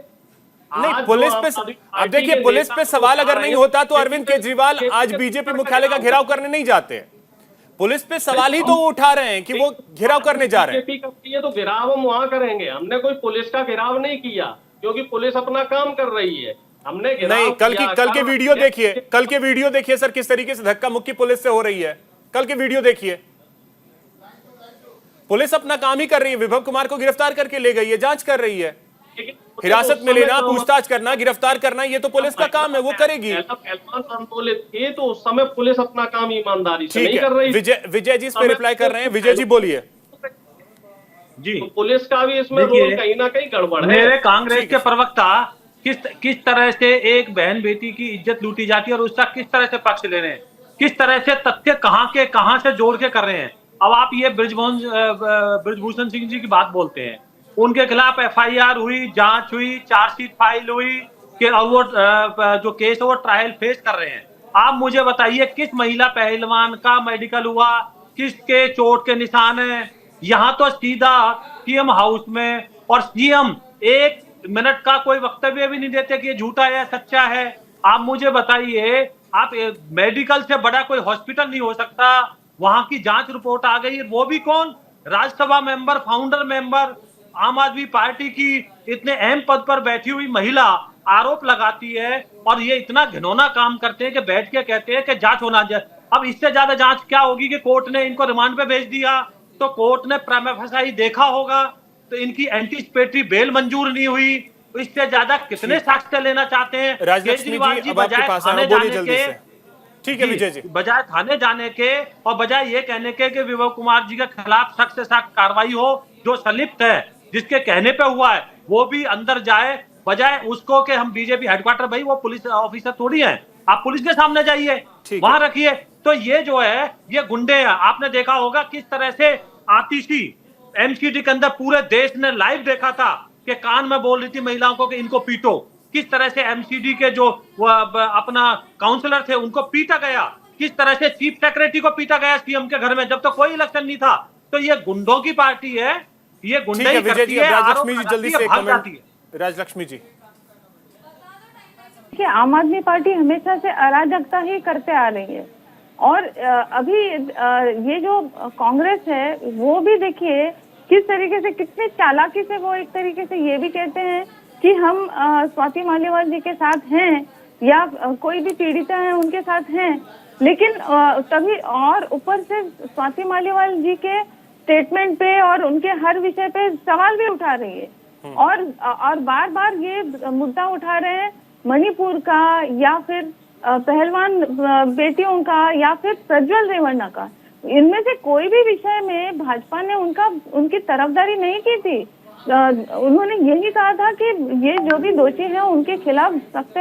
नहीं, पुलिस पे अब देखिए, पुलिस पे सवाल अगर नहीं होता तो अरविंद केजरीवाल आज बीजेपी मुख्यालय का घेराव करने नहीं जाते। पुलिस पे सवाल ही तो वो उठा रहे हैं कि वो घेराव करने जा रहे हैं। बीजेपी तो घेराव हम वहां करेंगे, हमने कोई पुलिस का घेराव नहीं किया क्योंकि पुलिस अपना काम कर रही है। हमने नहीं, कल के वीडियो देखिए, कल के वीडियो देखिए सर, किस तरीके से धक्का मुक्की पुलिस से हो रही है। कल के वीडियो देखिए, पुलिस अपना काम ही कर रही है। विभव कुमार को गिरफ्तार करके ले गई है, जांच कर रही है। हिरासत में लेना, पूछताछ करना, गिरफ्तार करना, ये तो पुलिस का काम है, वो करेगी। पहलवान संतुलित थे तो उस समय पुलिस अपना काम ईमानदारी से नहीं कर रही। विजय जी इस पे रिप्लाई कर रहे हैं। विजय जी बोलिए। जी, तो पुलिस का भी इसमें रोल कहीं ना कहीं गड़बड़ है। मेरे कांग्रेस के प्रवक्ता किस तरह से एक बहन बेटी की इज्जत लूटी जाती है और उसका किस तरह से पक्ष ले रहे हैं, किस तरह से तथ्य कहां से जोड़ के कर रहे हैं। अब आप ये बृजभूषण सिंह जी की बात बोलते हैं, उनके खिलाफ FIR हुई, जांच हुई, चार्जशीट फाइल हुई कि वो जो केस है वो ट्रायल फेस कर रहे हैं। आप मुझे बताइए किस महिला पहलवान का मेडिकल हुआ, किसके चोट के निशान है? यहाँ तो सीधा CM हाउस में और CM एक मिनट का कोई वक्तव्य भी नहीं देते कि ये झूठा है सच्चा है। आप मुझे बताइए, आप मेडिकल से बड़ा कोई हॉस्पिटल नहीं हो सकता, वहां की जांच रिपोर्ट आ गई, वो भी कौन? राज्यसभा मेंबर, फाउंडर मेंबर, आम आदमी पार्टी की इतने अहम पद पर बैठी हुई महिला आरोप लगाती है और ये इतना घिनौना काम करते हैं कि बैठ के कहते हैं कि जांच होना चाहिए। अब इससे ज्यादा जांच क्या होगी कि कोर्ट ने इनको रिमांड पे भेज दिया, तो कोर्ट ने प्रीमा फेसाई देखा होगा, तो इनकी एंटीसिपेटरी बेल मंजूर नहीं हुई। इससे ज्यादा कितने साक्ष्य लेना चाहते हैं? राजलक्ष्मी केजरीवाल जी, अब आपके पास आना, बोलिए जल्दी से। ठीक है विजय जी। बजाय थाने जाने के और बजाय ये कहने के कि विभव कुमार जी के खिलाफ सख्त से सख्त कार्रवाई हो, जो संलिप्त है, जिसके कहने पे हुआ है, वो भी अंदर जाए, बजाय उसको कि हम बीजेपी हेडक्वार्टर, भाई वो पुलिस ऑफिसर थोड़ी हैं, आप पुलिस के सामने जाइए, वहां रखिए। तो ये जो है ये गुंडे हैं। आपने देखा होगा किस तरह से आतिशी एमसीडी के अंदर पूरे देश ने लाइव देखा था कि कान में बोल रही थी महिलाओं को कि इनको पीटो। किस तरह से एमसीडी के जो अपना काउंसलर थे उनको पीटा गया, किस तरह से चीफ सेक्रेटरी को पीटा गया सीएम के घर में जब तो कोई इलेक्शन नहीं था। तो ये गुंडों की पार्टी है, ये गुंडे ही करती है। राजलक्ष्मी जी जल्दी से कमेंट। राजलक्ष्मी जी, कि आम आदमी पार्टी हमेशा से अराजकता ही करते आ रही है और अभी ये जो कांग्रेस है वो भी देखिए किस तरीके से, कितनी चालाकी से वो एक तरीके से ये भी कहते हैं कि हम स्वाति मालीवाल जी के साथ हैं या कोई भी पीड़िता है उनके साथ हैं, लेकिन तभी और ऊपर से स्वाति मालीवाल जी के स्टेटमेंट पे और उनके हर विषय पे सवाल भी उठा रही है और बार बार ये मुद्दा उठा रहे हैं मणिपुर का या फिर पहलवान बेटियों का या फिर प्रज्वल रेवन्ना का। इनमें से कोई भी विषय में भाजपा ने उनकी तरफदारी नहीं की थी। उन्होंने यही कहा था कि ये जो भी दोषी हैं उनके खिलाफ सख्त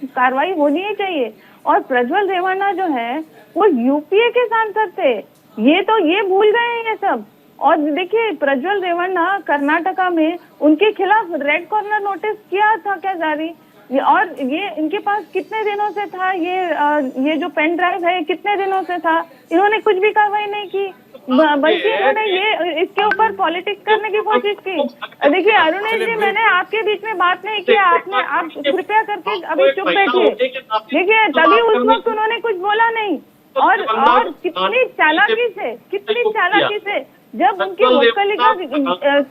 कार्रवाई होनी ही चाहिए। और प्रज्वल रेवन्ना जो है वो यूपीए के सांसद थे, ये भूल गए हैं ये सब। और देखिए प्रज्वल रेवन्ना कर्नाटका में उनके खिलाफ रेड कॉर्नर नोटिस किया था क्या जारी, और ये इनके पास कितने दिनों से था, ये जो पेन ड्राइव है कितने दिनों से था, इन्होंने कुछ भी कार्रवाई नहीं की, बल्कि इन्होंने ये इसके ऊपर पॉलिटिक्स करने की कोशिश की। देखिए अरुणेश जी, मैंने आपके बीच में बात नहीं की, आप कृपया करके अभी चुप बैठिए। देखिए तभी उस वक्त उन्होंने कुछ बोला नहीं और कितनी चालाकी से जब उनकी वोकलिका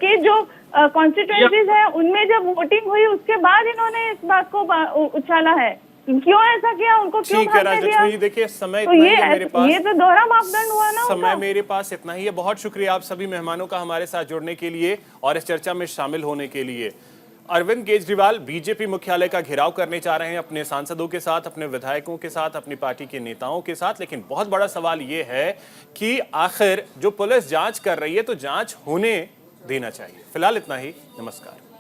के जो कॉन्स्टिट्यूएंसीज है उनमें जब वोटिंग हुई उसके बाद इन्होंने इस बात को उछाला है। क्यों ऐसा किया, उनको क्यों भागने दिया? देखिए समय तो इतना ही है मेरे पास, ये तो दोहरा मापदंड हुआ ना। समय मेरे पास इतना ही है। बहुत शुक्रिया आप सभी मेहमानों का हमारे साथ जुड़ने के लिए और इस चर्चा में शामिल होने के लिए। अरविंद केजरीवाल बीजेपी मुख्यालय का घेराव करने जा रहे हैं अपने सांसदों के साथ, अपने विधायकों के साथ, अपनी पार्टी के नेताओं के साथ, लेकिन बहुत बड़ा सवाल ये है कि आखिर जो पुलिस जांच कर रही है तो जांच होने देना चाहिए। फिलहाल इतना ही, नमस्कार।